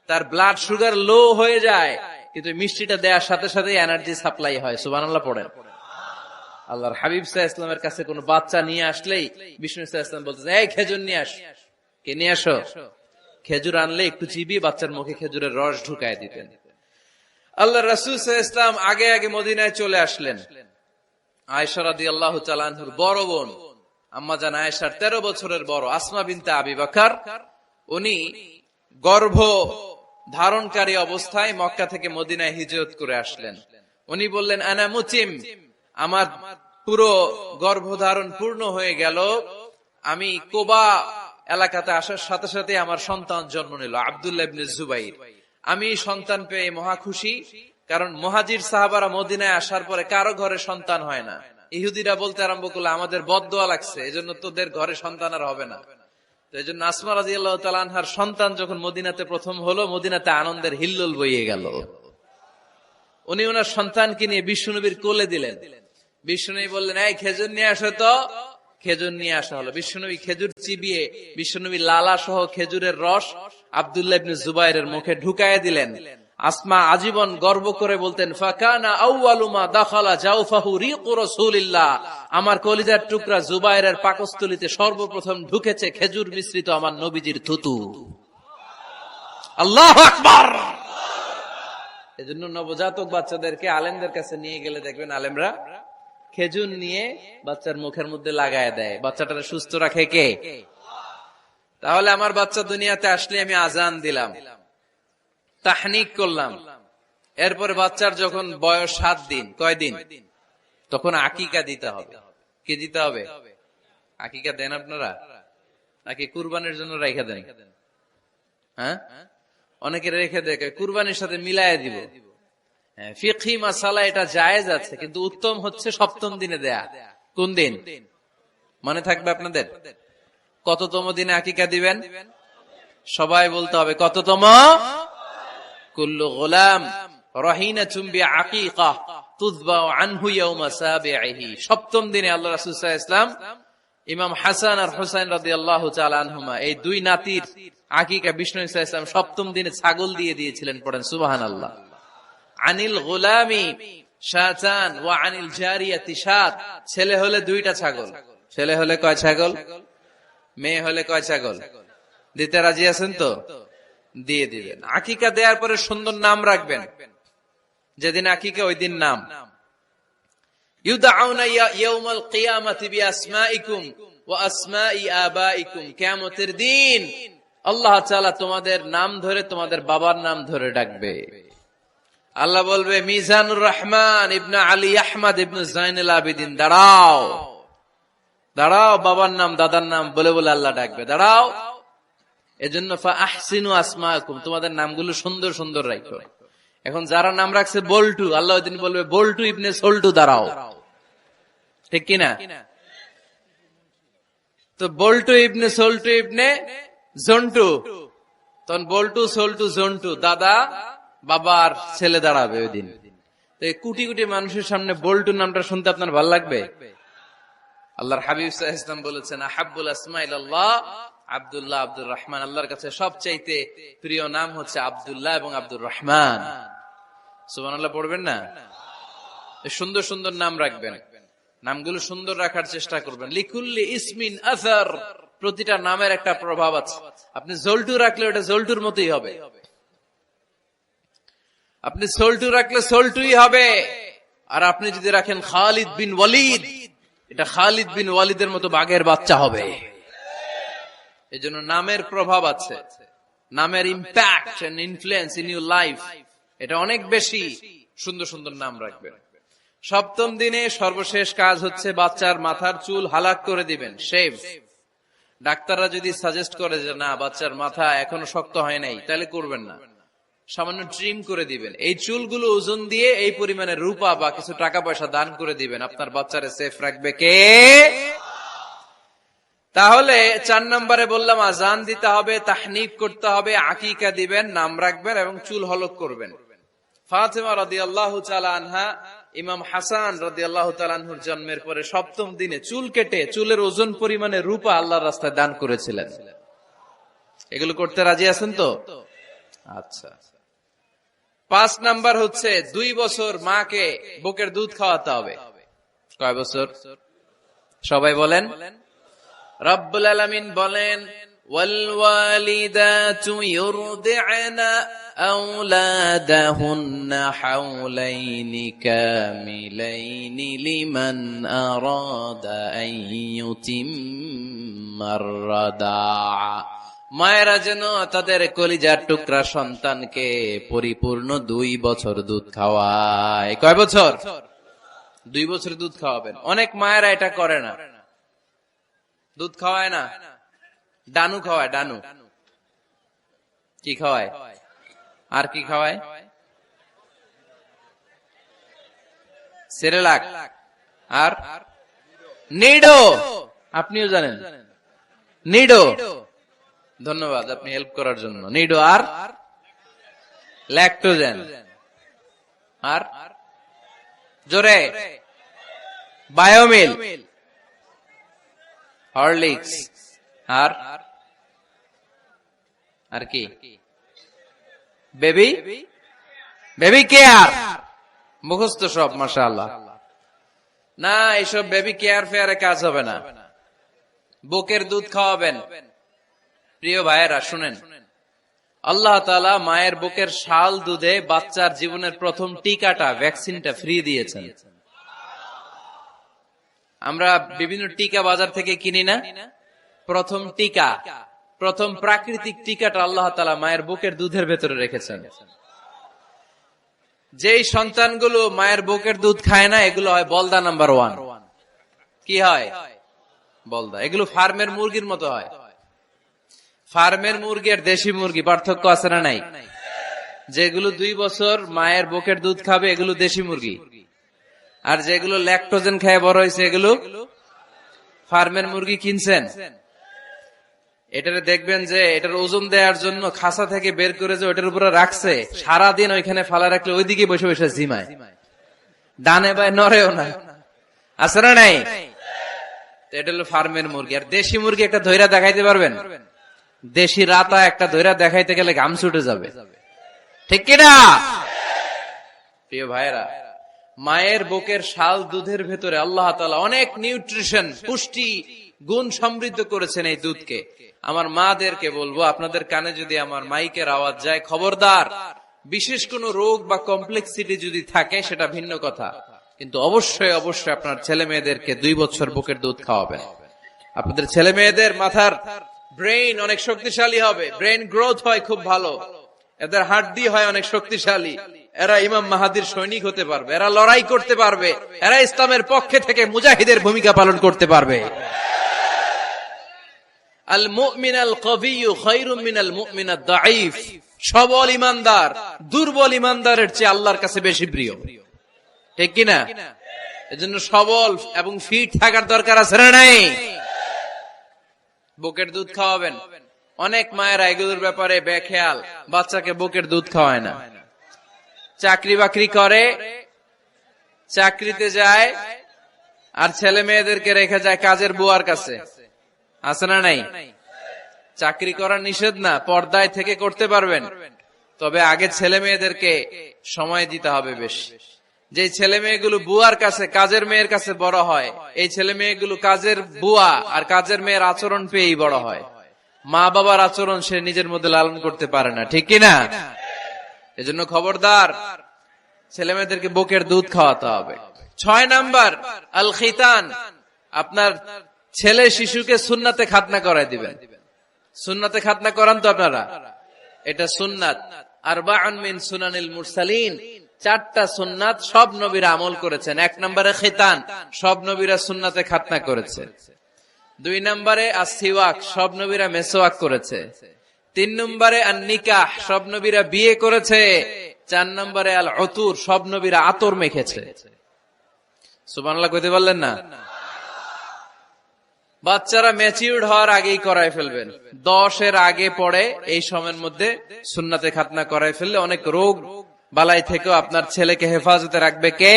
তার ব্লাড সুগার লো হয়ে যায়, কিন্তু মিষ্টিটা দেওয়ার সাথে সাথে এনার্জি সাপ্লাই হয়। সুবহানাল্লাহ পড়েন। আল্লাহর হাবিব সাল্লাল্লাহু আলাইহি ওয়াসাল্লামের কাছে কোনো বাচ্চা নিয়ে আসলেই বিষ্ণু সাল্লাল্লাহু আলাইহি ওয়াসাল্লাম বলতেন, এই খেজুর নিয়ে আস। কে নিয়ে আসো? খেজুর আনলে একটু চিবিয়ে বাচ্চার মুখে খেজুরের রস ঢুকায় দিতেন। আল্লাহ রাসূল সাল্লাল্লাহু আলাইহি ওয়াসাল্লাম আগে আগে মদিনায় চলে আসলেন। আয়েশা রাদিয়াল্লাহু তাআলা আনহার বড় বোন আম্মা জান আয়েশার 13 বছরের বড় আসমা বিনতে আবি বকর, উনি গর্ভ ধারণকারী অবস্থায় মক্কা থেকে মদিনায় হিজরত করে আসলেন। উনি বললেন, আনা মুতিম, আমার পুরো গর্ভধারণ পূর্ণ হয়ে গেল। আমি কুবা এলাকাতে আসার সাথে সাথে আমার সন্তান জন্ম নিল, আব্দুল্লাহ ইবনে জুবাইর। আমি সন্তান পেয়ে মহা খুশি, কারণ মুহাজির সাহাবারা মদিনায় আসার পরে কারো ঘরে সন্তান হয় না। ইহুদিরা বলতে আরম্ভ করলো, আমাদের বদদোয়া লাগছে, এজন্য তোদের ঘরে সন্তান আর হবে না। তো এই জন্য আসমা রাদিয়াল্লাহু তাআলা আনহার সন্তান যখন মদিনাতে প্রথম হলো, মদিনাতে আনন্দের হিল্লোল বইয়ে গেল। উনি ওনার সন্তানকে নিয়ে বিশ্বনবীর কোলে দিলেন। বিশ্বনবী বললেন, এই খেজুর নিয়ে আসো তো। খেজুর নিয়ে আসা হলো। বিশ্বনবী খেজুর চিবিয়ে বিশ্বনবী লালা সহ খেজুরের রস আব্দুল্লাহ ইবনে জুবাইরের মুখে ঢুকায় দিলেন। আসমা আজীবন গর্ব করে বলতেন, ফাকানা আউয়ালু মা দাখালা জাওফাহু রিকু রাসূলিল্লাহ, আমার কলিজার টুকরা জুবাইরের পাকস্থলীতে সর্বপ্রথম ঢুকেছে খেজুর মিশ্রিত আমার নবীজির থুতু। আল্লাহু আকবার। এজন্য নবজাতক বাচ্চাদেরকে আলেমদের কাছে নিয়ে গেলে দেখবেন আলেমরা খেজুর নিয়ে বাচ্চার মুখের মধ্যে লাগায় দেয়। বাচ্চাটাকে সুস্থ রাখে কে? তাহলে আমার বাচ্চা দুনিয়াতে আসলে আমি আজান দিলাম, তাহনিক করলাম, এরপরে বাচ্চার যখন বয়স 7 দিন, কয়দিন, তখন আকিকা দিতে হবে। কি দিতে হবে? আকিকা দেন আপনারা নাকি কুরবানির জন্য রেখে দেন? হ্যাঁ, অনেকে রেখে দেয়, কুরবানির সাথে মিলায় দিব। ফিকহি মাসালা এটা জায়েজ আছে, কিন্তু উত্তম হচ্ছে 7ম দিনে দেয়া। কোন দিন মনে থাকবে আপনাদের? কততম দিনে আকিকা দিবেন? সবাই বলতে হবে কততম? কুল্লু গোলাম রাহিনাতুম বিআকিকা তুযবাউ আনহু ইয়াওমা সাবিহি। 7ম দিনে আল্লাহ রাসূল সাল্লাল্লাহু আলাইহি ওয়াসাল্লাম ইমাম হাসান আর হুসাইন রাদিয়াল্লাহু তাআলা আনহুমা, এই দুই নাতির আকিকা বিষ্ণু সাল্লাল্লাহু আলাইহি ওয়াসাল্লাম 7ম দিনে ছাগল দিয়ে দিয়েছিলেন। পড়েন সুবহানাল্লাহ। আনিল গোলামি শাতান ওয়া আনিল জারিয়াতি শাত। ছেলে হলে 2টা ছাগল। ছেলে হলে কয় ছাগল? মেয়ে হলে কয় ছাগল? দিতে রাজি আছেন তো? দিয়ে দিবেন। আকিকা দেওয়ার পরে সুন্দর নাম রাখবেন। যেদিন আকিকা ওই দিন নাম। ইউদাউনা ইয়াউমাল কিয়ামাতি বিআসমাইকুম ওয়া আসমাই আবাইকুম। কিয়ামতের দিন আল্লাহ তাআলা তোমাদের নাম ধরে, তোমাদের বাবার নাম ধরে ডাকবে। আল্লাহ বলবে, মিজানুর রহমান ইবনে আলী আহমদ ইবনে জাইনুল আবিদিন, দাঁড়াও দাঁড়াও, বাবার নাম দাদার নাম বলে বলে আল্লাহ ডাকবে, দাঁড়াও। এজন্য ফাহসিনু আসমাকুম, তোমাদের নামগুলো সুন্দর সুন্দর রাখো। এখন যারা নাম রাখছে বল্টু, আল্লাহ ওই দিন বলবে, বল্টু ইবনে সল্টু, দাঁড়াও। ঠিক কিনা? তো বল্টু ইবনে সল্টু ইবনে জন্টু, তখন বল্টু সল্টু জন্টু, দাদা বাবার ছেলে দাঁড়াবে ওই দিন। তো এই কোটি কোটি মানুষের সামনে বল্টু নামটা শুনতে আপনার ভালো লাগবে? আল্লাহর হাবিব সাল্লাল্লাহু আলাইহি ওয়াসাল্লাম বলেছেন, আহাব্বুল আসমা ইলাল্লাহ আব্দুল্লাহ আব্দুর রহমান। আল্লাহর কাছে সবচাইতে প্রিয় নাম হচ্ছে আব্দুল্লাহ এবং আব্দুর রহমান। সুবহানাল্লাহ পড়বেন না? সুন্দর সুন্দর নাম রাখবেন, নামগুলো সুন্দর রাখার চেষ্টা করবেন। লিকুল্লি ইসমিন আসার, প্রতিটা নামের একটা প্রভাব আছে। আপনি জল্টু রাখলে ওটা জল্টুর মতোই হবে, আপনি সল্টু রাখলে সল্টুই হবে। আর আপনি যদি রাখেন খালিদ বিন ওয়ালিদ, এটা খালিদ বিন ওয়ালিদের মতো বাঘের বাচ্চা হবে। এই জন্য নামের প্রভাব আছে, নামের impact and influence in your life, এটা অনেক বেশি। সুন্দর সুন্দর নাম রাখবেন। সপ্তম দিনে সর্বশেষ কাজ হচ্ছে বাচ্চার মাথার চুল হালাক করে দিবেন, শেভ। ডাক্তাররা যদি সাজেস্ট করে যে না বাচ্চার মাথা এখনো শক্ত হয় নাই, তাহলে করবেন না, সামান্য ট্রিম করে দিবেন। এই চুলগুলো ওজন দিয়ে এই পরিমাণে রূপা বা কিছু টাকা পয়সা দান করে দিবেন। আপনার বাচ্চারে সেফ রাখবে কে? তাহলে 4 নম্বরে বললাম আজান দিতে হবে, তাহনিক করতে হবে, আকিকা দিবেন, নাম রাখবেন এবং চুল হলক করবেন। ফাতেমা রাদিয়াল্লাহু তাআলা আনহা ইমাম হাসান রাদিয়াল্লাহু তাআলা আনহুর জন্মের পরে সপ্তম দিনে চুল কেটে চুলের ওজন পরিমাণে রূপা আল্লাহর রাস্তায় দান করেছিলেন। এগুলো করতে রাজি আছেন তো? আচ্ছা। 5 নাম্বার হচ্ছে 2 বছর মাকে বুকের দুধ খাওয়াতে হবে। কয় বছর? সবাই বলেন। রব্বুল আলামিন বলেন ওয়াল ওয়ালিদাতু ইউরদি'না আওলাদাহুন্না হাওলাইনি কামিলাইনি লিমান আরাদা আন ইউতিম্মার রাদা'a। মায়েরা যেন তাদের কলিজার টুকরা সন্তানকে পরিপূর্ণ 2 বছর দুধ খাওয়ায়। কয় বছর? 2 বছর দুধ খাওয়াবেন। অনেক মায়েরা এটা করে না, দুধ খাওয়ায় না, ডানু খাওয়ায়। ডানু কি খাওয়ায়? আর কি খাওয়ায়? সেরেলাক আর নিডো। আপনিও জানেন নিডো? ধন্যবাদ আপনি হেল্প করার জন্য। নিডো আর ল্যাকটোজেন আর জোরে বায়োমিল, হরলিক্স আর কি? Baby care. মুখস্থ সব মাশাআল্লাহ। না, এইসব বেবি কেয়ার ফেয়ারে কাজ হবে না। বুকের দুধ খাওয়াবেন। প্রিয় ভাইয়েরা শুনেন, আল্লাহ তাআলা মায়ের বুকের শাল দুধে বাচ্চার জীবনের প্রথম টিকাটা, ভ্যাকসিনটা ফ্রি দিয়েছেন। আমরা বিভিন্ন টিকা বাজার থেকে কিনি না? প্রথম টিকা, প্রথম প্রাকৃতিক টিকাটা আল্লাহ তাআলা মায়ের বুকের দুধের ভেতরে রেখেছেন। যেই সন্তানগুলো মায়ের বুকের দুধ খায় না, এগুলো হয় বলদা নাম্বার 1। কি হয়? বলদা। এগুলো ফার্মের মুরগির মতো হয়। ফার্মের মুরগি আর দেশি মুরগি পার্থক্য আছে না নাই? যেগুলো 2 বছর মায়ের বুকের দুধ খাবে এগুলো দেশি মুরগি, আর যেগুলো ল্যাকটোজেন খেয়ে বড় হয়েছে এগুলো ফার্মের মুরগি। কিনছেন? এটারে দেখবেন যে এটার ওজন দেওয়ার জন্য খাসা থেকে বের করে যে ওটার উপরে রাখছে, সারাদিন ওইখানে ফালা রাখলে ওইদিকে বসে বসে জিমায়, ডানে বায় নড়েও না। আছে না নাই? এটা হলো ফার্মের মুরগি। আর দেশি মুরগি একটা ধৈরা দেখাইতে পারবেন? দেশি রাতা একটা ধৈরা দেখাইতে গেলে ঘাম ছুটে যাবে, ঠিক কিনা? প্রিয় ভাইরা, মায়ের বুকের শাল দুধের ভেতরে আল্লাহ তাআলা অনেক নিউট্রিশন, পুষ্টি গুণ সমৃদ্ধ করেছেন এই দুধকে। আমার মাদেরকে বলবো, আপনাদের কানে যদি আমার মাইকের আওয়াজ যায়, খবরদার, বিশেষ কোন রোগ বা কমপ্লেক্সিটি যদি থাকে সেটা ভিন্ন কথা, কিন্তু অবশ্যই অবশ্যই আপনার ছেলে মেয়েদেরকে 2 বছর বুকের দুধ খাওয়াবেন। আপনাদের ছেলে মেয়েদের মাথার ব্রেইন অনেক শক্তিশালী হবে, ব্রেইন গ্রোথ হয় খুব ভালো, এদের হাড্ডি হয় অনেক শক্তিশালী, এরা ইমাম মাহাদির সৈনিক হতে পারবে, এরা লড়াই করতে পারবে, এরা ইসলামের পক্ষে থেকে মুজাহিদের ভূমিকা পালন করতে পারবে। আল মুমিন আল কবিয়্যু খায়রুম মিনাল মুমিন আদ দাঈফ। সবল ইমানদার দুর্বল ইমানদারের চেয়ে আল্লাহর কাছে বেশি প্রিয়, ঠিক কিনা? এজন্য সবল এবং ফিট থাকার দরকার আছে না নাই? বুকের দুধ খাওয়াবেন। অনেক মায়েরা এগুলোর ব্যাপারে বেখেয়াল, বাচ্চাকে বুকের দুধ খাওয়ায় না। চাকরি বাকরি করে, চাকরিতে যায়, আর ছেলে মেয়েদেরকে রেখে যায় কাজের বুয়ার কাছে। আছে না নাই? চাকরি করা নিষেধ না, পর্দায় থেকে করতে পারবেন, তবে আগে ছেলে মেয়েদেরকে সময় দিতে হবে বেশি। যে ছেলে মেয়েগুলো বুয়ার কাছে, কাজের মেয়ের কাছে বড় হয়, এই ছেলে মেয়েগুলো কাজের বুয়া আর কাজের মেয়ের আচরণ পেয়েই বড় হয়। মা বাবার আচরণ সে নিজের মধ্যে লালন করতে পারে না, ঠিক কিনা? এজন্য খবরদার, ছেলে মেয়েদেরকে বুকের দুধ খাওয়াতে হবে। 6 নাম্বার আল খিতান। আপনার ছেলে শিশুকে সুন্নাতে খাতনা করায় দিবেন। সুন্নাতে খাতনা করান তো আপনারা? এটা সুন্নাত। আরবাউন মিন সুনানিল মুরসালিন, 4টা সুন্নাত সব নবীরা আমল করেছেন। 1 নম্বরে খিতান, সব নবীরা সুন্নাতে খাতনা করেছে। 2 নম্বরে আসসিওয়াক, সব নবীরা মেসওয়াক করেছে। 3 নম্বরে আন-নিকাহ, সব নবীরা বিয়ে করেছে। 4 নম্বরে আল উতুর, সব নবীরা আতর মেখেছে। সুবহানাল্লাহ কইতে পারলেন না? বাচ্চারা ম্যাচিউরড হওয়ার আগেই করায় ফেলবেন। 10 এর আগে পড়ে এই সময়ের মধ্যে সুন্নাতে খাতনা করায় ফেললে অনেক রোগ বালাই থেকেও আপনার ছেলেকে হেফাজতে রাখবে কে?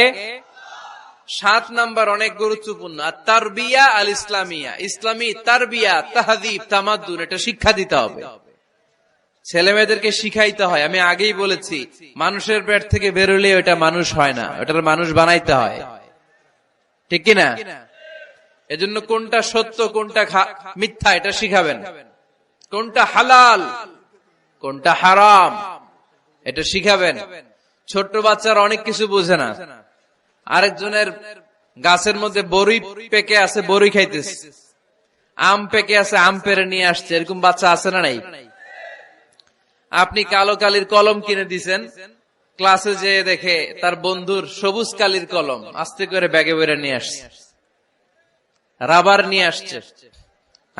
7 নাম্বার অনেক গুরুত্বপূর্ণ, তারবিয়া আল ইসলামিয়া, ইসলামী তারবিয়া, তাহযীব, তামাদ্দুন, এটা শিক্ষা দিতে হবে। ছেলে মেয়েদেরকে শিখাইতে হয়। আমি আগেই বলেছি, মানুষের পেট থেকে বেরোলে ওটা মানুষ হয় না, ওটার মানুষ বানাইতে হয়, ঠিক কিনা? এজন্য কোনটা সত্য কোনটা মিথ্যা এটা শিখাবেন, কোনটা হালাল কোনটা হারাম এটা শিখাবেন। ছোট্ট বাচ্চারা অনেক কিছু বোঝে না। আরেকজনের গাছের মধ্যে বড়ি পেকে আছে, বড়ি খাইতেছে। আম পেকে আছে, আম পেরে নিয়ে আসছে। এরকম বাচ্চা আছে না নাই? আপনি কালো কালির কলম কিনে দিছেন, ক্লাসে যেয়ে দেখে তার বন্ধুর সবুজ কালির কলম, আস্তে করে ব্যাগে বেরে নিয়ে আসছে। রাবার নিয়ে আসছে,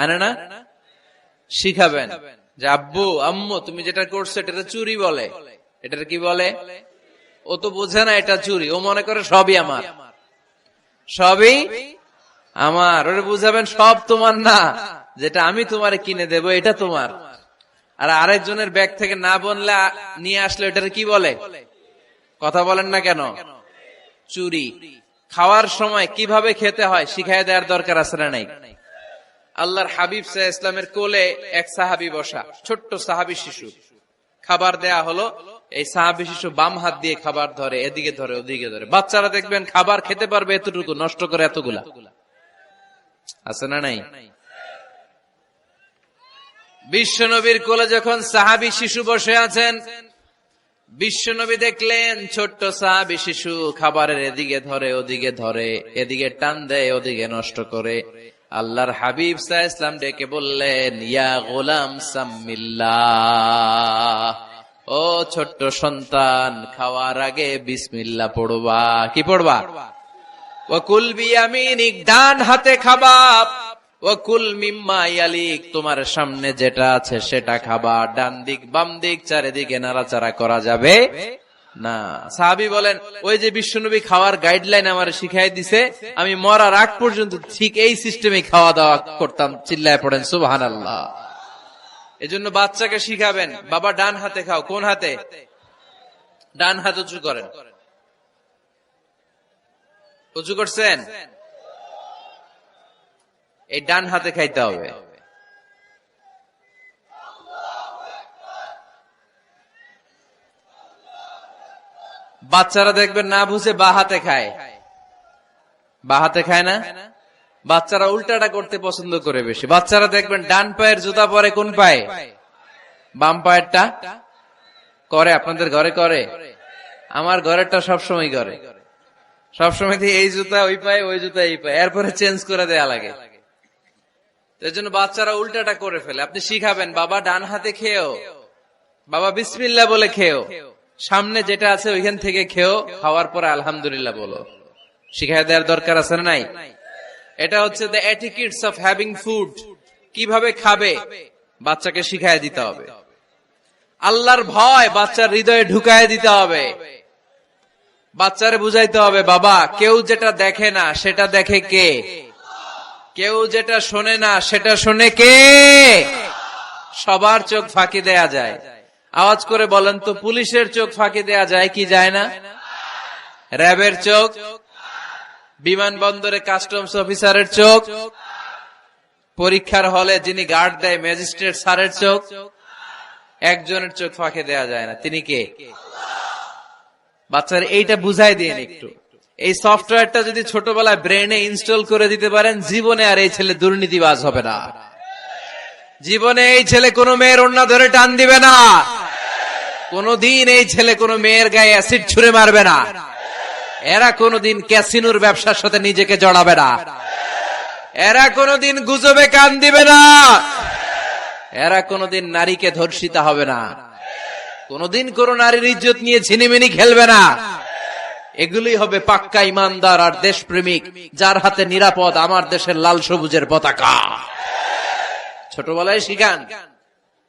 আনে না? শিখাবেন যে আব্বু আম্মু তুমি যেটা করছো এটা চুরি বলে। এটা কি বলে? ও তো বোঝে না এটা চুরি, ও মনে করে সবই আমার, সবই আমার। ওরে বুঝাবেন সব তোমার না, যেটা আমি তোমারে কিনে দেব এটা তোমার। আর আরেকজনের ব্যাগ থেকে না বললে নিয়ে আসলে এটার কি বলে? কথা বলেন না কেন? চুরি। খাওয়ার সময় কিভাবে খেতে হয় শিখায় দেওয়ার দরকার আছে না নাই? আল্লাহর হাবিব সাল্লাল্লাহু আলাইহি ওয়াসাল্লামের কোলে এক সাহাবী বসা, ছোট্ট সাহাবী শিশু। খাবার দেয়া হলো, এই সাহাবী শিশু বাম হাত দিয়ে খাবার ধরে, এদিকে ধরে ওদিকে ধরে। বাচ্চারা দেখবেন খাবার খেতে পারবে এতটুকু, নষ্ট করে এতগুলা, আছে না নাই? বিশ্বনবীর কোলে যখন সাহাবী শিশু বসে আছেন, বিশ্বনবী দেখলেন ছোট্ট সাহাবী শিশু খাবারের এদিকে ধরে ওদিকে ধরে, এদিকে টান দেয় ওদিকে নষ্ট করে। আল্লাহর হাবিব সাল্লাল্লাহু আলাইহি ওয়াসাল্লাম ডেকে বললেন, ইয়া গোলাম সাম্মিল্লাহ, ও ছোট্ট সন্তান, খাওয়ার আগে বিসমিল্লাহ পড়বা। কি পড়বা? ওয়াকুল বিয়ামিনিক, ডান হাতে খাবা। ওয়াকুল মিম্মা ইয়ালিক, তোমার সামনে যেটা আছে সেটা খাবা। ডান দিক বাম দিক চারিদিকে নাড়াচাড়া করা যাবে না। সাহাবী বলেন, ওই যে বিশ্বনবী খাওয়ার গাইডলাইন আমার শিখাই দিছে, আমি মরার আগ পর্যন্ত ঠিক এই সিস্টেমে খাওয়া দাওয়া করতাম। চিল্লায় পড়েন সুবহানাল্লাহ। এজন্য বাচ্চাকে শিখাবেন, বাবা ডান হাতে খাও। কোন হাতে? ডান হাত উঁচু করেন। উঁচু করছেন? এই ডান হাতে খাইতে হবে। বাচ্চারা দেখবেন না বুঝে বা হাতে খায়। বা হাতে খায় না? বাচ্চারা উল্টাটা করতে পছন্দ করে বেশি। বাচ্চারা দেখবেন ডান পায়ের জুতা পরে কোন পায়ে? বাম পায়েরটা করে। আপনাদের ঘরে করে? আমার ঘরেরটা সবসময় করে। সবসময় এই জুতা ওই পায়ে, ওই জুতা এই পায়ে, এরপরে চেঞ্জ করে দেয়া লাগে। এর জন্য বাচ্চারা উল্টাটা করে ফেলে। আপনি শিখাবেন, বাবা ডান হাতে খেয়েও, বাবা বিসমিল্লাহ বলে খেয়েও, সামনে যেটা আছে ওইখান থেকে খেয়েও, খাওয়ার পরে আলহামদুলিল্লাহ বলো। শিখাই দেওয়ার দরকার আছে না নাই? এটা হচ্ছে the etiquettes of having food. কিভাবে খাবে বাচ্চাকে শিখাই দিতে হবে। আল্লাহর ভয় বাচ্চার হৃদয়ে ঢুকায় দিতে হবে। বাচ্চারে বুঝাইতে হবে, বাবা কেউ যেটা দেখে না সেটা দেখে কে? কেউ যেটা শোনে না সেটা শোনে কে? সবার চোখ ফাঁকি দেয়া যায়। আওয়াজ করে বলেন তো, পুলিশের চোখ ফাঁকি দেয়া যায় কি যায় না? র্যাবের চোখ, বিমানবন্দরে কাস্টমস অফিসারের চোখ, পরীক্ষার হলে যিনি গার্ড দেয় ম্যাজিস্ট্রেট স্যারের চোখ, একজনের চোখ ফাঁকি দেয়া যায় না। তিনি কে? বাচ্চারা এইটা বুঝাই দিন একটু। এই সফটওয়্যারটা যদি ছোটবেলায় ব্রেনে ইনস্টল করে দিতে পারেন, জীবনে আর এই ছেলে দুর্নীতিবাজ হবে না। জীবনে এই ছেলে কোনো মেয়ের ওড়না ধরে টান দিবে না। কোনদিন এই ছেলে কোনো মেয়ের গায়ে অ্যাসিড ছুঁড়ে মারবে না। এরা কোনদিন ক্যাসিনোর ব্যবসার সাথে নিজেকে জড়াবে না। এরা কোনদিন গুজবে কান দিবে না। এরা কোনোদিন নারীকে ধর্ষিতা হবে না, কোনোদিন কোন নারীর ইজ্জত নিয়ে ছিনিমিনি খেলবে না। এগুলোই হবে পাক্কা ইমানদার আর দেশপ্রেমিক, যার হাতে নিরাপদ আমার দেশের লাল সবুজের পতাকা। ছোটবেলায় শিখান,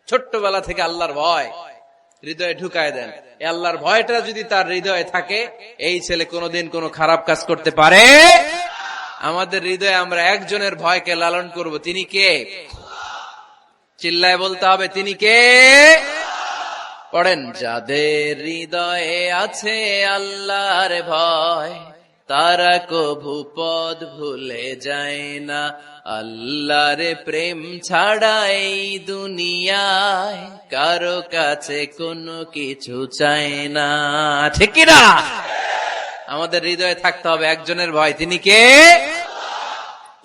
ছোট্টবেলা থেকে আল্লাহর ভয় হৃদয়ে ঢুকায় দেন। এই আল্লাহর ভয়টা যদি তার হৃদয়ে থাকে, এই ছেলে কোনোদিন কোনো খারাপ কাজ করতে পারে। আমাদের হৃদয়ে আমরা একজনের ভয়কে লালন করব, তিনি কে? চিল্লায় বলতে হবে, তিনি কে? পড়েন, যাদের হৃদয়ে আছে আল্লাহর ভয়, তারা কভু পথ ভুলে যায় না। আল্লাহর প্রেম ছাড়া এই দুনিয়ায় কারো কাছে কোনো কিছু চায় না। ঠিক কি না? আমাদের হৃদয়ে থাকতে হবে একজনের ভয়, তিনি কে?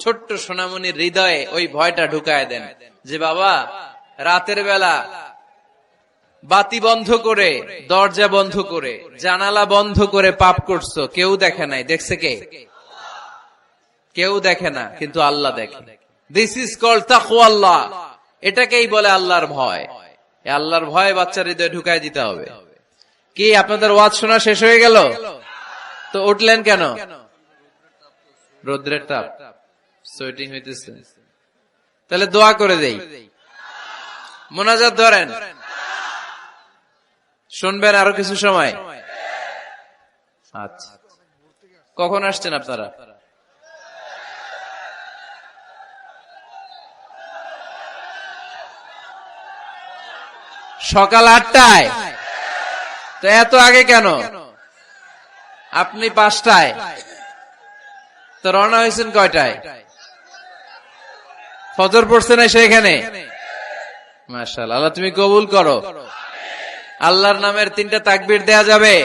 ছোট্ট সোনামণির হৃদয়ে ওই ভয়টা ঢুকায় দেন যে বাবা, রাতের বেলা বাতি বন্ধ করে, দরজা বন্ধ করে, জানালা বন্ধ করে পাপ করছো, কেউ দেখে নাই। দেখছে কে? কেউ দেখে না, কিন্তু আল্লাহ দেখে। দিস ইজ কল্ড তাকওয়াল্লাহ। এটাকেই বলে আল্লাহর ভয়। এই আল্লাহর ভয় বাচ্চার হৃদয়ে ঢুকায় দিতে হবে। কি আপনাদের ওয়াজ শোনা শেষ হয়ে গেল? তো উঠলেন কেন? রৌদ্রের তাপ, সোয়েটিং হইতেছে। তাহলে দোয়া করে দেই, মোনাজাত ধরেন, শুনবেন আরো কিছু সময়। আচ্ছা, কখন আসছেন আপনারা? সকাল 8টায়। তো এত আগে কেন? আপনি 5টায়, তো রওনা হয়েছেন কয়টায়? ফজর পড়ছেন এসে এখানে? মাশাআল্লাহ, আল্লাহ তুমি কবুল করো। আল্লাহর নামের 3টা তাকবীর দেয়া যাবে?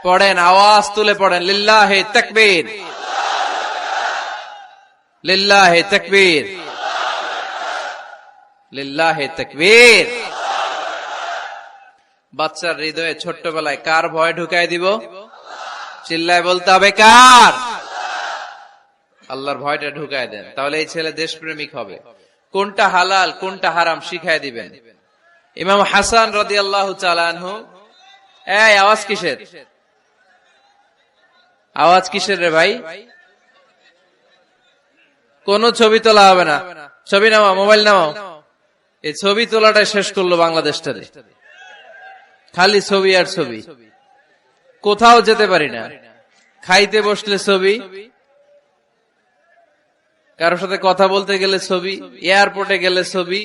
পড়েন, আওয়াজ তুলে পড়েন, লিল্লাহি তাকবীর, লিল্লাহি তাকবীর, লিল্লাহি তাকবীর। বাচ্চার হৃদয়ে ছোট্টবেলায় কার ভয় ঢুকায় দিব? চিল্লায় বলতে হবে, কার? আল্লাহর ভয়টা ঢুকায় দেন, তাহলে এই ছেলে দেশপ্রেমিক হবে। কোনটা হালাল কোনটা হারাম শিখায় দিবেন। ইমাম হাসান রাদিয়াল্লাহু তাআলা আনহু, এই আওয়াজ কিসের? আওয়াজ কিসের রে ভাই? কোন ছবি তোলা হবে না। ছবি নামাও, মোবাইল নামাও। এই ছবি তোলাটা শেষ করলো বাংলাদেশটারে, খালি ছবি আর ছবি। কোথাও যেতে পারি না, খাইতে বসলে ছবি, কারোর সাথে কথা বলতে গেলে ছবি, এয়ারপোর্টে গেলে ছবি,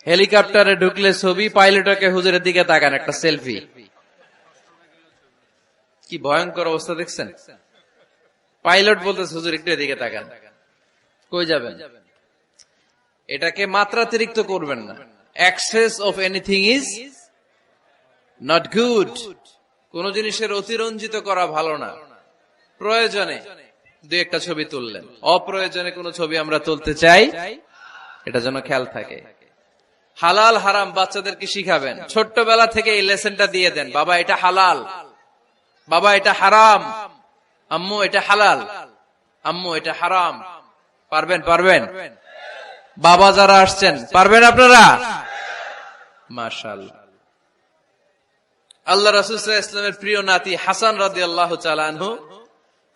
হেলিকপ্টারে ঢুকলে ছবি, পাইলটকে হুজুরের দিকে তাকান, একটা সেলফি। কি ভয়ঙ্কর অবস্থা দেখছেন? পাইলট বলতেছে হুজুর একটু এদিকে তাকান। কই যাবেন? এটাকে মাত্রাতিরিক্ত করবেন না। Access of anything is not good. কোন জিনিসের অতিরঞ্জিত করা ভালো না। প্রয়োজনে 2-1টা ছবি তুললেন, অপ্রয়োজনে কোন ছবি আমরা তুলতে চাই, এটা যেন খেয়াল থাকে। হালাল হারাম বাচ্চাদেরকে শিখাবেন, ছোট্টবেলা থেকে এই লেসনটা দিয়ে দেন। বাবা এটা হালাল, বাবা এটা হারাম, আম্মু এটা হালাল, আম্মু এটা হারাম। পারবেন? পারবেন? বাবা যারা আসছেন পারবেন আপনারা? মাশাআল্লাহ। আল্লাহ রাসূল সাল্লাল্লাহু আলাইহি ওয়াসাল্লামের প্রিয় নাতি হাসান রাদিয়াল্লাহু তাআলা আনহু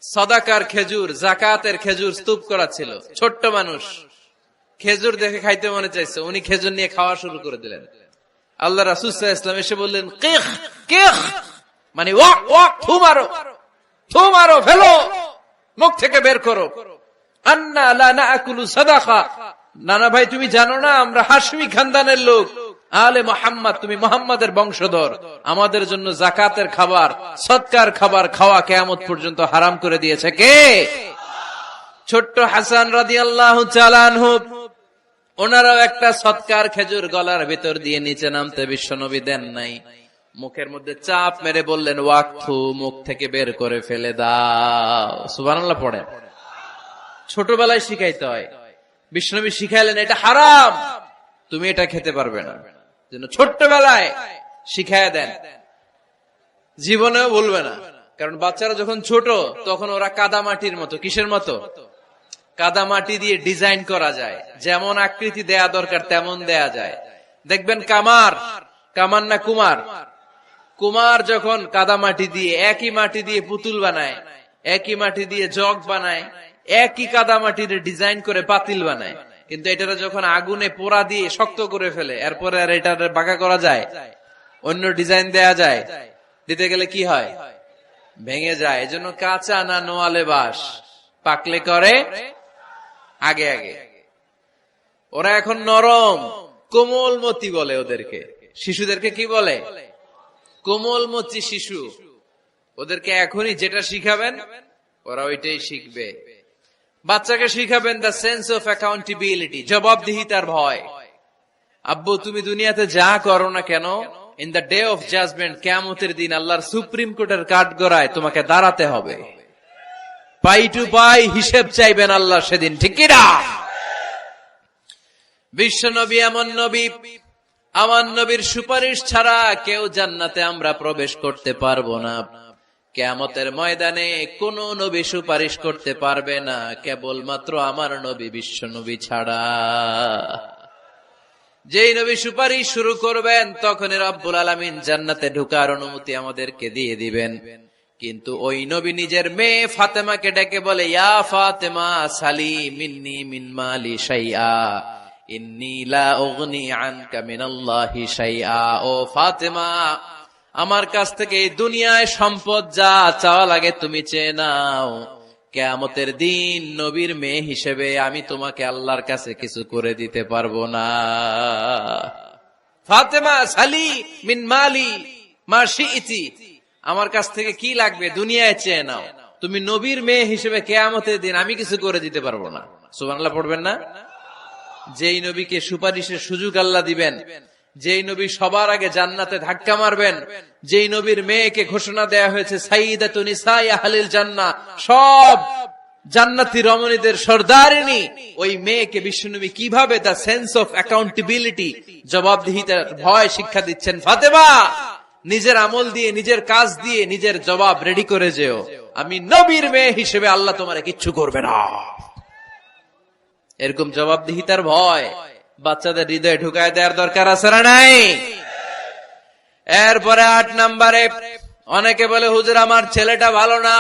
সাদাকার খেজুর, যাকাতের খেজুর স্তূপ করা ছিল। ছোট্ট মানুষ, খেজুর দেখে খাইতে মনে চাইছে, উনি খেজুর নিয়ে খাওয়া শুরু করে দিলেন। আল্লাহ রাসূল সাল্লাল্লাহু আলাইহি ওয়াসাল্লাম এসে বললেন, কিখ কিখ, মানে ওয়াক ওয়াক, থু মারো, থু মারো, ফেলো, মুখ থেকে বের করো। আন্না লা নাকুলু সাদাকা, নানা ভাই তুমি জানো না আমরা হাশমি খানদানের লোক, আলে মুহাম্মদ, তুমি মুহাম্মাদের বংশধর, আমাদের জন্য যাকাতের খাবার, সদকার খাবার খাওয়া কিয়ামত পর্যন্ত হারাম করে দিয়েছে কে? ছোট্ট হাসান রাদিয়াল্লাহু তাআলা আনহু, ওনারাও একটা সদকার খেজুর গলার ভিতর দিয়ে নিচে নামতে বিশ্বনবী দেন নাই। মুখের মধ্যে চাপ মেরে বললেন, ওয়াকথু, মুখ থেকে বের করে ফেলে দাও। সুবহানাল্লাহ পড়েন। ছোটবেলায় শিখাইতে হয়। বিশ্বনবী শিখাইলেন এটা হারাম, তুমি এটা খেতে পারবে না, যেন ছোট্টবেলায় শিখায় দেন, জীবনেও ভুলবে না। কারণ বাচ্চারা যখন ছোট তখন ওরা কাদা মাটির মতো। কিসের মতো? কাদামাটি দিয়ে ডিজাইন করা যায়, যেমন আকৃতি দেয়া দরকার তেমন দেয়া যায়। দেখবেন কামার না কুমার, কুমার যখন কাদামাটি দিয়ে, একই মাটি দিয়ে পুতুল বানায়, একই মাটি দিয়ে জগ বানায়, একই কাদামাটির ডিজাইন করে পাতিল বানায়, কিন্তু এটা যখন আগুনে পোড়া দিয়ে শক্ত করে ফেলে, এরপরে আর এটা বাঁকা করা যায়, অন্য ডিজাইন দেয়া যায়, দিতে গেলে কি হয়? ভেঙে যায়। এজন্য কাঁচা না নোয়ালে বাস, পাকলে করে আগে আগে। ওরা এখন নরম, কোমলমতি বলে ওদেরকে। শিশুদেরকে কি বলে? কোমলমতি শিশু। ওদেরকে এখনই যেটা শিখাবেন ওরা ওইটাই শিখবে। বাচ্চাকে শিখাবেন দ্য সেন্স অফ অ্যাকাউন্টেবিলিটি, জবাবদিহিতার ভয়। আব্বু তুমি দুনিয়াতে যা করো না কেন, in the day of judgement, কিয়ামতের দিন আল্লাহর সুপ্রিম কোর্টের কাঠগড়ায় তোমাকে দাঁড়াতে হবে। পাই টু পাই হিসেব চাইবেন আল্লাহ সেদিন, ঠিক কি না? বিশ্ব নবী এমন নবী, আমার নবীর সুপারিশ ছাড়া কেউ জান্নাতে আমরা প্রবেশ করতে পারবো না। কিয়ামতের ময়দানে কোন নবী সুপারিশ করতে পারবে না, কেবলমাত্র আমার নবী বিশ্ব নবী ছাড়া। যেই নবী সুপারিশ শুরু করবেন তখনই রব্বুল আলামিন জান্নাতে ঢোকার অনুমতি আমাদেরকে দিয়ে দিবেন। কিন্তু ওই নবী নিজের মেয়ে ফাতেমাকে ডেকে বলে, ইয়া ফাতেমা সালি মিন্নি মিন মালি শাইআ ইন্নী লা উগনি আনকা মিনাল্লাহি শাইআ। ও ফাতেমা, আমার কাছ থেকে এই দুনিয়ায় সম্পদ যা চাওয়া লাগে তুমি চেয়ে নাও, কিয়ামতের দিন নবীর মেয়ে হিসেবে আমি তোমাকে আল্লাহর কাছে কিছু করে দিতে পারবো না। ফাতেমা সালি মিন মালি মা শিইতি, আমার কাছ থেকে কি লাগবে দুনিয়ায় চেয়ে নাও, তুমি নবীর মেয়ে হিসেবে কিয়ামতের দিন আমি কিছু করে দিতে পারবো না। সুবহানাল্লাহ পড়বেন না? যেই নবীকে সুপারিশের সুযোগ আল্লাহ দিবেন, যেই নবী সবার আগে জান্নাতে ধাক্কা মারবেন, যেই নবীর মেয়েকে ঘোষণা দেয়া হয়েছে সাইয়্যিদাতু নিসাই আহলিল জান্নাহ, সব জান্নাতি রমণীদের সর্দারিনী, ওই মেয়েকে বিশ্বনবী কিভাবে দ্য সেন্স অফ অ্যাকাউন্টেবিলিটি, জবাবদিহিতার ভয় শিক্ষা দিচ্ছেন। ফাতেমা, নিজের আমল দিয়ে, নিজের কাজ দিয়ে নিজের জবাব রেডি করে যেও, আমি নবীর মেয়ে হিসেবে আল্লাহ তোমারে কিচ্ছু করবে না। এরকম জবাবদিহিতার ভয় বাচ্চাদের হৃদয়ে ঢুকায় দেওয়ার দরকার আছে না নাই? এরপরে 8 নম্বরে, অনেকে বলে হুজুর আমার ছেলেটা ভালো না,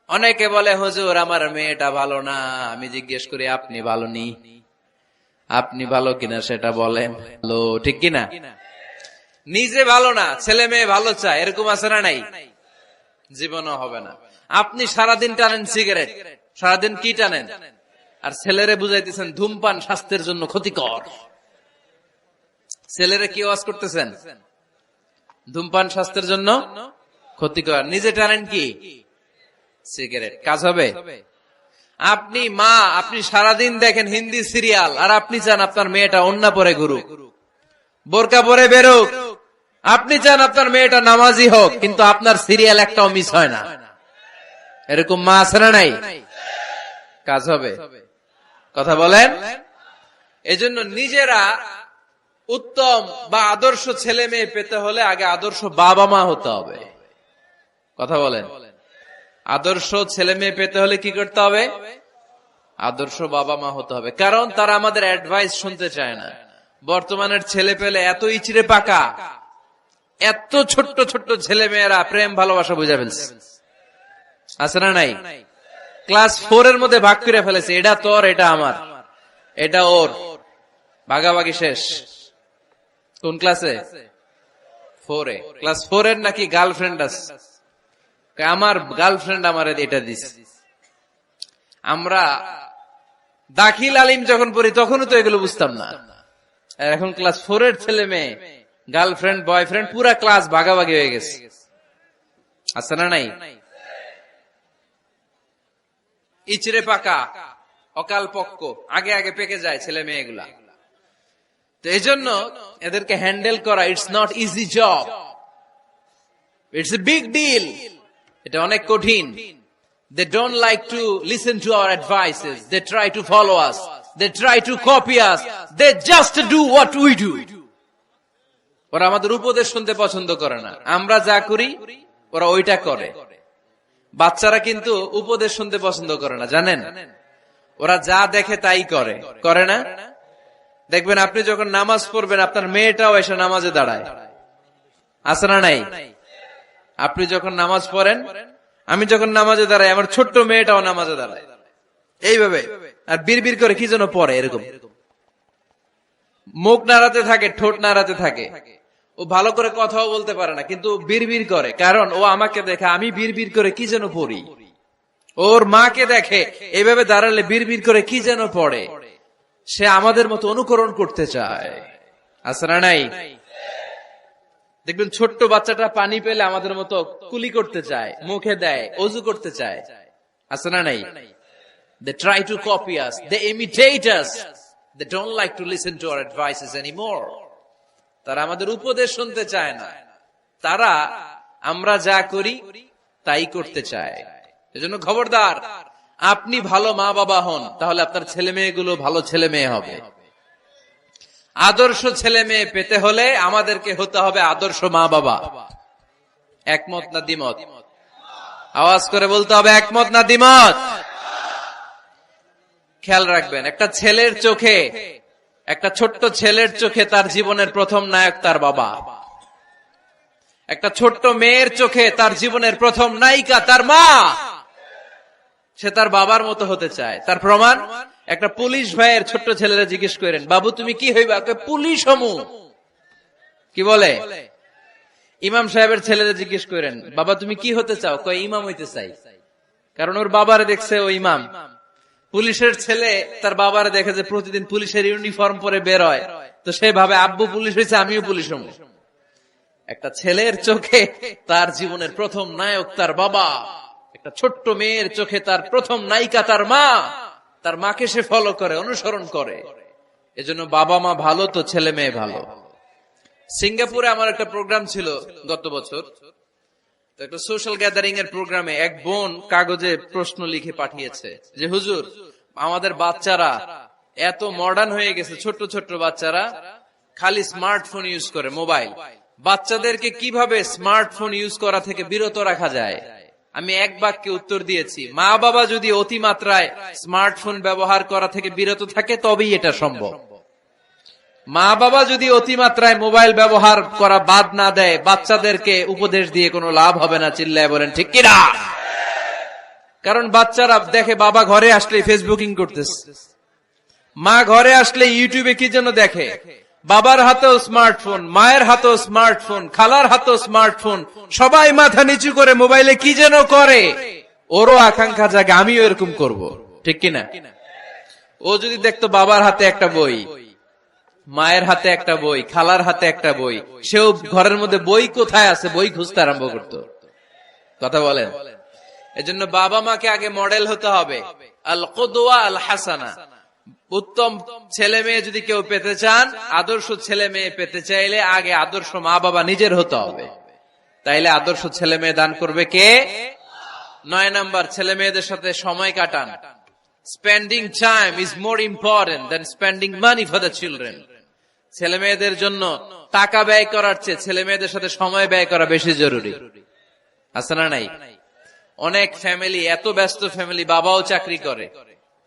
অনেকে বলে হুজুর আমার মেয়েটা ভালো না। আমি জিজ্ঞেস করি আপনি ভালো নি? আপনি ভালো কিনা সেটা বলেন, ভালো ঠিক কিনা? নিজে ভালো না, ছেলে মেয়ে ভালো চায়, এরকম আছে না নাই? জীবনও হবে না। আপনি সারাদিন টানেন সিগারেট, সারাদিন কি টানেন, আর ছেলেরে বুঝাইতেছেন ধূমপান স্বাস্থ্যের জন্য ক্ষতিকর। ছেলেরে কি ওয়াজ করতেছেন? ধূমপান স্বাস্থ্যের জন্য ক্ষতিকর। নিজে টানেন কি? সিগারেট। কাজ হবে? আপনি মা, আপনি সারাদিন দেখেন হিন্দি সিরিয়াল, আর আপনি চান আপনার মেয়েটা ওন্না পরে ঘুরুক, বোরকা পরে বেরোক, আপনি চান আপনার মেয়েটা নামাজি হোক, কিন্তু আপনার সিরিয়াল একটাও মিস হয় না। এরকম মা আছে না নাই? কাজ হবে? কথা বলেন। এজন্য নিজেরা উত্তম বা আদর্শ ছেলে মেয়ে পেতে হলে আগে আদর্শ বাবা মা হতে হবে। কথা বলেন। আদর্শ ছেলে মেয়ে পেতে হলে কি করতে হবে? আদর্শ বাবা মা হতে হবে। কারণ তারা আমাদের অ্যাডভাইস শুনতে চায় না। বর্তমানের ছেলে পেলে এত ইচড়ে পাকা, এত ছোট্ট ছোট্ট ছেলে মেয়েরা প্রেম ভালোবাসা বুঝে ফেলছে, আছে না নাই? ক্লাস 4 এর মধ্যে ভাগ করে ফেলেছে, এটা তোর, এটা আমার, এটা ওর, ভাগাভাগি শেষ। কোন ক্লাসে? 4 এ। ক্লাস 4 এর নাকি গার্লফ্রেন্ড আছে, আমার গার্লফ্রেন্ড আমার এটা দিছে। আমরা দাখিল আলিম যখন পড়ি তখনও তো এগুলো বুঝতাম না। এখন ক্লাস 4 এর ছেলে মেয়ে গার্লফ্রেন্ড বয়ফ্রেন্ড পুরা ক্লাস ভাগাভাগি হয়ে গেছে, আছে না নাই? ইচড়ে পাকা, অকাল পক্ক, আগে আগে পেকে যায় ছেলে মেয়েগুলা। তো এই জন্য এদেরকে হ্যান্ডেল করা, it's not easy job, it's a big deal. এটা অনেক কঠিন। They don't like to listen to our advices. They try to follow us. They try to copy us. They just do what we do. ওরা আমাদের উপদেশ শুনতে পছন্দ করে না। আমরা যা করি ওরা ওইটা করে। বাচ্চারা কিন্তু উপদেশ শুনতে পছন্দ করে না, জানেন? ওরা যা দেখে তাই করে, করে না? দেখবেন আপনি যখন নামাজ পড়বেন আপনার মেয়েটাও এসে নামাজে দাঁড়ায়, আছে না নাই? আপনি যখন নামাজ পড়েন, আমি যখন নামাজে দাঁড়াই, আমার ছোট্ট মেয়েটাও নামাজে দাঁড়ায় এইভাবে, আর বিড়বিড় করে কি যেন পড়ে, এরকম মুখ নাড়াতে থাকে, ঠোঁট নাড়াতে থাকে। ও ভালো করে কথাও বলতে পারে না, কিন্তু বিড়বিড় করে, কারণ ও আমাকে দেখে আমি বিড়বিড় করে কি যেন পড়ি। ওর মাকে দেখে এইভাবে দাঁড়ালে বিড়বিড় করে কি যেন পড়ে। সে আমাদের মতো অনুকরণ করতে চায়, আছে না নাই? দেখবেন ছোট্ট বাচ্চাটা পানি পেলে আমাদের মতো কুলি করতে চায়, মুখে দেয়, অজু করতে চায়, আছে না নাই? They try to copy us, they imitate us, they don't like to listen to our advices anymore. তারা আমাদের উপদেশ শুনতে চায় না, তারা আমরা যা করি তাই করতে চায়। এজন্য খবরদার, আপনি ভালো মা বাবা হন, তাহলে আপনার ছেলে মেয়েগুলো ভালো ছেলে মেয়ে হবে। আদর্শ ছেলে মেয়ে পেতে হলে আমাদেরকে হতে হবে আদর্শ মা বাবা। একমত না দ্বিমত? আওয়াজ করে বলতে হবে, একমত না দ্বিমত? খেয়াল রাখবেন, একটা ছেলের চোখে, একটা ছোট্ট ছেলের চোখে তার জীবনের প্রথম নায়ক তার বাবা। একটা ছোট্ট মেয়ের চোখে তার জীবনের প্রথম নায়িকা তার মা। সে তার বাবার মতো হতে চায়। তার প্রমাণ, একটা পুলিশ ভাইয়ের ছোট্ট ছেলেরা জিজ্ঞেস করেন, বাবু তুমি কি হইবা? পুলিশ হমু। কি বলে? ইমাম সাহেবের ছেলেরা জিজ্ঞেস করেন, বাবা তুমি কি হতে চাও? কয় ইমাম হইতে চাই। কারণ ওর বাবারে দেখছে ও ইমাম। পুলিশের ছেলে তার বাবারে দেখে যে প্রতিদিন পুলিশের ইউনিফর্ম পরে বের হয়, তো সে ভাবে আব্বু পুলিশ হয়েছে, আমিও পুলিশ হমু। একটা ছেলের চোখে তার জীবনের প্রথম নায়ক তার বাবা, একটা ছোট্ট মেয়ের চোখে তার প্রথম নায়িকা তার মা। তার মাকে সে ফলো করে, অনুসরণ করে। এজন্য বাবা মা ভালো তো ছেলে মেয়ে ভালো। সিঙ্গাপুরে আমার একটা প্রোগ্রাম ছিল গত বছর, তো একটা সোশ্যাল গ্যাদারিং এর প্রোগ্রামে এক বোন কাগজে প্রশ্ন লিখে পাঠিয়েছে যে হুজুর, আমাদের বাচ্চারা এত মডার্ন হয়ে গেছে, ছোট্ট ছোট্ট বাচ্চারা খালি স্মার্টফোন ইউজ করে, মোবাইল। বাচ্চাদেরকে কিভাবে স্মার্টফোন ইউজ করা থেকে বিরত রাখা যায়? আমি এক বাক্যে উত্তর দিয়েছি, মা বাবা যদি অতিমাত্রায় স্মার্টফোন ব্যবহার করা থেকে বিরত থাকে তবেই এটা সম্ভব। মা বাবা যদি অতিমাত্রায় মোবাইল ব্যবহার করা বাদ না দেয়, বাচ্চাদেরকে উপদেশ দিয়ে কোনো লাভ হবে না। চিল্লায় বলেন ঠিক কিনা? কারণ বাচ্চারা দেখে বাবা ঘরে আসলে ফেসবুকিং করতেছে, মা ঘরে আসলে ইউটিউবে কি যেন দেখে। বাবার হাতেও স্মার্টফোন, মায়ের হাতেও স্মার্টফোন, খালার হাতেও স্মার্টফোন, সবাই মাথা নিচু করে মোবাইলে কি যেন করে। ওরও আকাঙ্ক্ষা জাগে আমিও এরকম করব, ঠিক কিনা? ও যদি দেখতো বাবার হাতে একটা বই, মায়ের হাতে একটা বই, খালার হাতে একটা বই, সেও ঘরের মধ্যে বই কোথায় আছে বই খুঁজতে আরম্ভ করত। কথা বলেন? এজন্য বাবা মাকে আগে মডেল হতে হবে, আল কুদওয়া আল হাসানা। উত্তম ছেলে মেয়ে যদি কেউ পেতে চান, আদর্শ ছেলে মেয়ে পেতে চাইলে আগে আদর্শ মা বাবা নিজের হতে হবে। তাইলে আদর্শ ছেলে মেয়ে দান করবে কে? 9 নাম্বার, ছেলে মেয়েদের সাথে সময় কাটান। Spending time is more important than spending money for the children. ছেলে মেয়েদের জন্য টাকা ব্যয় করার চেয়ে ছেলে মেয়েদের সাথে সময় ব্যয় করা বেশি জরুরি, আছে না নাই? অনেক ফ্যামিলি, এত ব্যস্ত ফ্যামিলি, বাবাও চাকরি করে,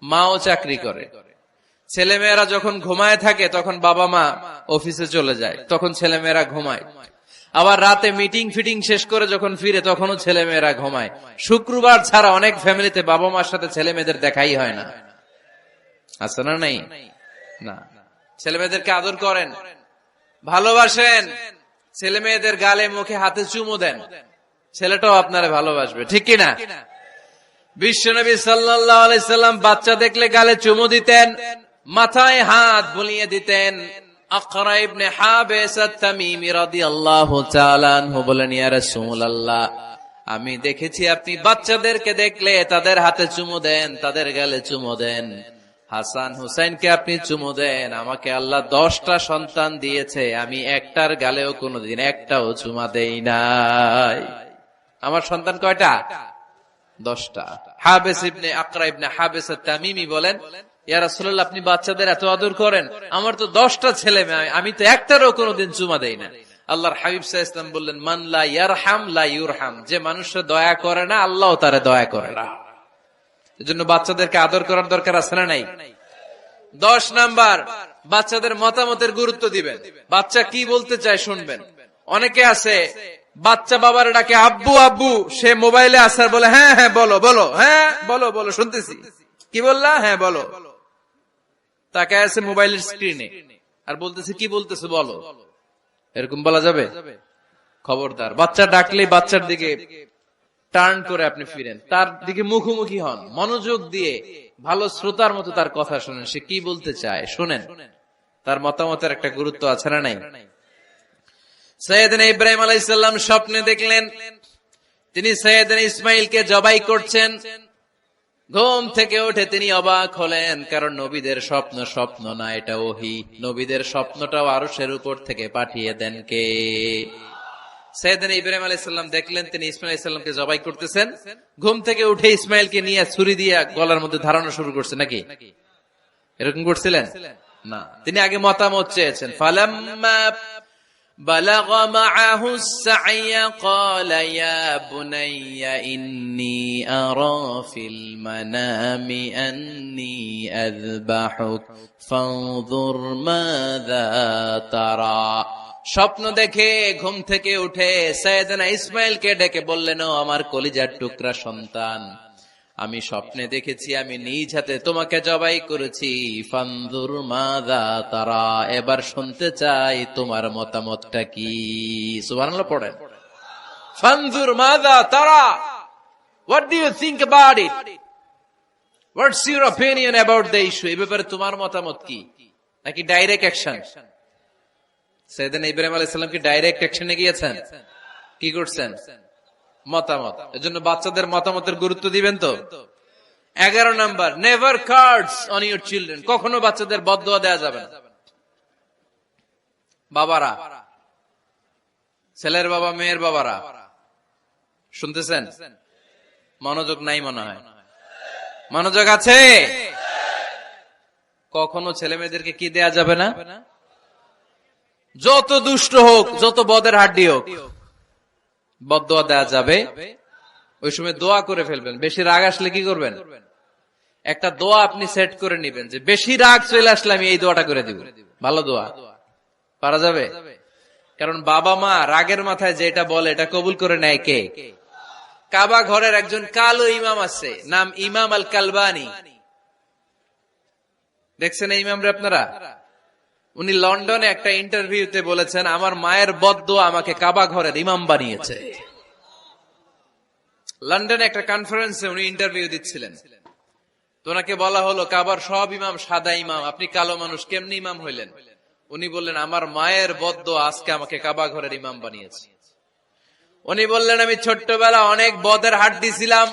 মাও চাকরি করে। ছেলে মেয়েরা যখন ঘুমায় থাকে তখন বাবা মা অফিসে চলে যায়, তখন ছেলে মেয়েরা ঘুমায়। আবার রাতে মিটিং ফিটিং শেষ করে যখন ফিরে তখনও ছেলে মেয়েরা ঘুমায়। শুক্রবার ছাড়া অনেক ফ্যামিলিতে বাবা মার সাথে ছেলে মেয়েদের দেখাই হয় না, আছে না নাই? না। ছেলে মেয়েদেরকে আদর করেন, ভালোবাসেন, ছেলে মেয়েদের গালে মুখে হাতে চুমু দেন, ছেলেটাও আপনারে ভালোবাসবে, ঠিক কিনা? বিশ্বনবী সাল্লাল্লাহু আলাইহি সাল্লাম বাচ্চা দেখলে গালে চুমু দিতেন, মাথায় হাত বুলিয়ে দিতেন। আকরা ইবনে হাবিস আত-তামিমি রাদিয়াল্লাহু তাআলা আনহু বলেন, ইয়া রাসূলুল্লাহ, আমি দেখেছি আপনি বাচ্চাদেরকে দেখলে তাদের হাতে চুমু দেন, তাদের গালে চুমু দেন। হাসান হুসাইনকে আপনি চুমু দেন। আমাকে আল্লাহ 10টা সন্তান দিয়েছে, আমি একটার গালেও কোনোদিন একটাও চুমা দেই নাই। আমার সন্তান কয়টা? 10টা। হাবিস ইবনে আকরা ইবনে হাবিস আত-তামিমি বলেন, ইয়া রাসূলুল্লাহ, আপনি বাচ্চাদের এত আদর করেন, আমার তো 10টা ছেলে মেয়ে, আমি তো একটারও কোনোদিন চুমা দেই না। আল্লাহর হাবিব সাল্লাল্লাহু আলাইহি ওয়াসাল্লাম বললেন, মান লা ইয়ারহাম লা ইউরহাম। যে মানুষের দয়া করে না, আল্লাহও তারে দয়া করে না। এজন্য বাচ্চাদেরকে আদর করার দরকার আছে না নাই? 10 নাম্বার, বাচ্চাদের মতামতের গুরুত্ব দিবেন। বাচ্চা কি বলতে চায় শুনবেন। অনেকে আছে বাচ্চা বাবার ডাকে আব্বু আব্বু, সে মোবাইলে আসার বলে হ্যাঁ হ্যাঁ বলো বলো, হ্যাঁ বলো বলো শুনতেছি, কি বললা, হ্যাঁ বলো। তাকায় আছে মোবাইলের স্ক্রিনে আর বলতেছে কি বলতেছে বলো। এরকম বলা যাবে? খবরদার, বাচ্চা ডাকলে বাচ্চার দিকে টার্ন করে আপনি ফিরেন, তার দিকে মুখোমুখি হন, মনোযোগ দিয়ে ভালো শ্রোতার মতো তার কথা শুনেন, সে কি বলতে চায় শুনেন। তার মতামতের একটা গুরুত্ব আছে না নাই? সাইয়েদনা ইব্রাহিম আলাইহিস সালাম স্বপ্নে দেখলেন তিনি সাইয়েদনা ইসমাইলকে জবাই করছেন। ঘুম থেকে উঠে তিনি অবাক হলেন, কারণ নবীদের স্বপ্ন স্বপ্ন না, এটা ওহী। নবীদের স্বপ্নটাও আরশের উপর থেকে পাঠিয়ে দেন কে? সাইয়েদনা ইব্রাহিম আলাইহিস সালাম দেখলেন তিনি ইসমাইল আলাইহিস সালামকে জবাই করতেছেন। ঘুম থেকে উঠে ইসমাইলকে নিয়ে ছুরি দিয়ে গলার মধ্যে ধারানো শুরু করছে নাকি? এরকম করছিলেন না, তিনি আগে মতামত চেয়েছেন। ফালাম্মা بلغ معه السعي قال يا بني إني أرى في المنام أني أذبحك فانظر ماذا ترى। স্বপ্ন দেখে ঘুম থেকে উঠে সাইয়েদনা ইসমাইলকে ডেকে বললেন, ও আমার কলিজার টুকরা সন্তান, আমি স্বপ্নে দেখেছি আমি নিজ হাতে তোমাকে জবাই করেছি। ফানজুর মাযা তারা, এবার শুনতে চাই তোমার মতামতটা কি। সুবহানাল্লাহ পড়েন। ফানজুর মাযা তারা, what do you think about it? What's your opinion about the issue? এই ব্যাপারে তোমার মতামত কি? নাকি ডাইরেক্ট অ্যাকশন? সাইয়েদনা ইব্রাহিম আলাইহিস সালাম কি ডাইরেক্ট অ্যাকশনে গিয়েছেন? কি করছেন? মতামত। এজন্য বাচ্চাদের মতামতের গুরুত্ব দিবেন তো। 11 number, never cards on your children. কখনো বাচ্চাদের বদদোয়া দেওয়া যাবে না। বাবারা, ছেলের বাবা মেয়ের বাবারা শুনতেছেন? মনোযোগ নাই মনে হয়। মনোযোগ আছে? কখনো ছেলে মেয়েদেরকে কি দেয়া যাবে না? যত দুষ্ট হোক, যত বদের হাড্ডি হোক, বদদোয়া দেয়া যাবে। ওই সময় দোয়া করে ফেলবেন। বেশি রাগ আসলে কি করবেন? একটা দোয়া আপনি সেট করে নিবেন যে বেশি রাগ চলে আসলে আমি এই দোয়াটা করে দিব। ভালো দোয়া পারা যাবে? কারণ বাবা মা রাগের মাথায় যেটা বলে এটা কবুল করে নেয় কে? কাবা ঘরের একজন কালো ইমাম আছে, নাম ইমাম আল কালবানি। দেখছেন এই ইমাম রে আপনারা? উনি লন্ডনে একটা ইন্টারভিউতে বলেছেন, আমার মায়ের বদদোয়া আমাকে কাবা ঘরের ইমাম বানিয়েছে। লন্ডনে একটা কনফারেন্সে উনি ইন্টারভিউ দিচ্ছিলেন। তো ওনাকে বলা হলো, কাবার সব ইমাম সাদা ইমাম, আপনি কালো মানুষ, কেমনি ইমাম হইলেন? উনি বললেন, আমার মায়ের বদদোয়া আজকে আমাকে কাবা ঘরের ইমাম বানিয়েছে। উনি বললেন, আমি ছোট্টবেলা অনেক বদের হাড্ডি ছিলাম,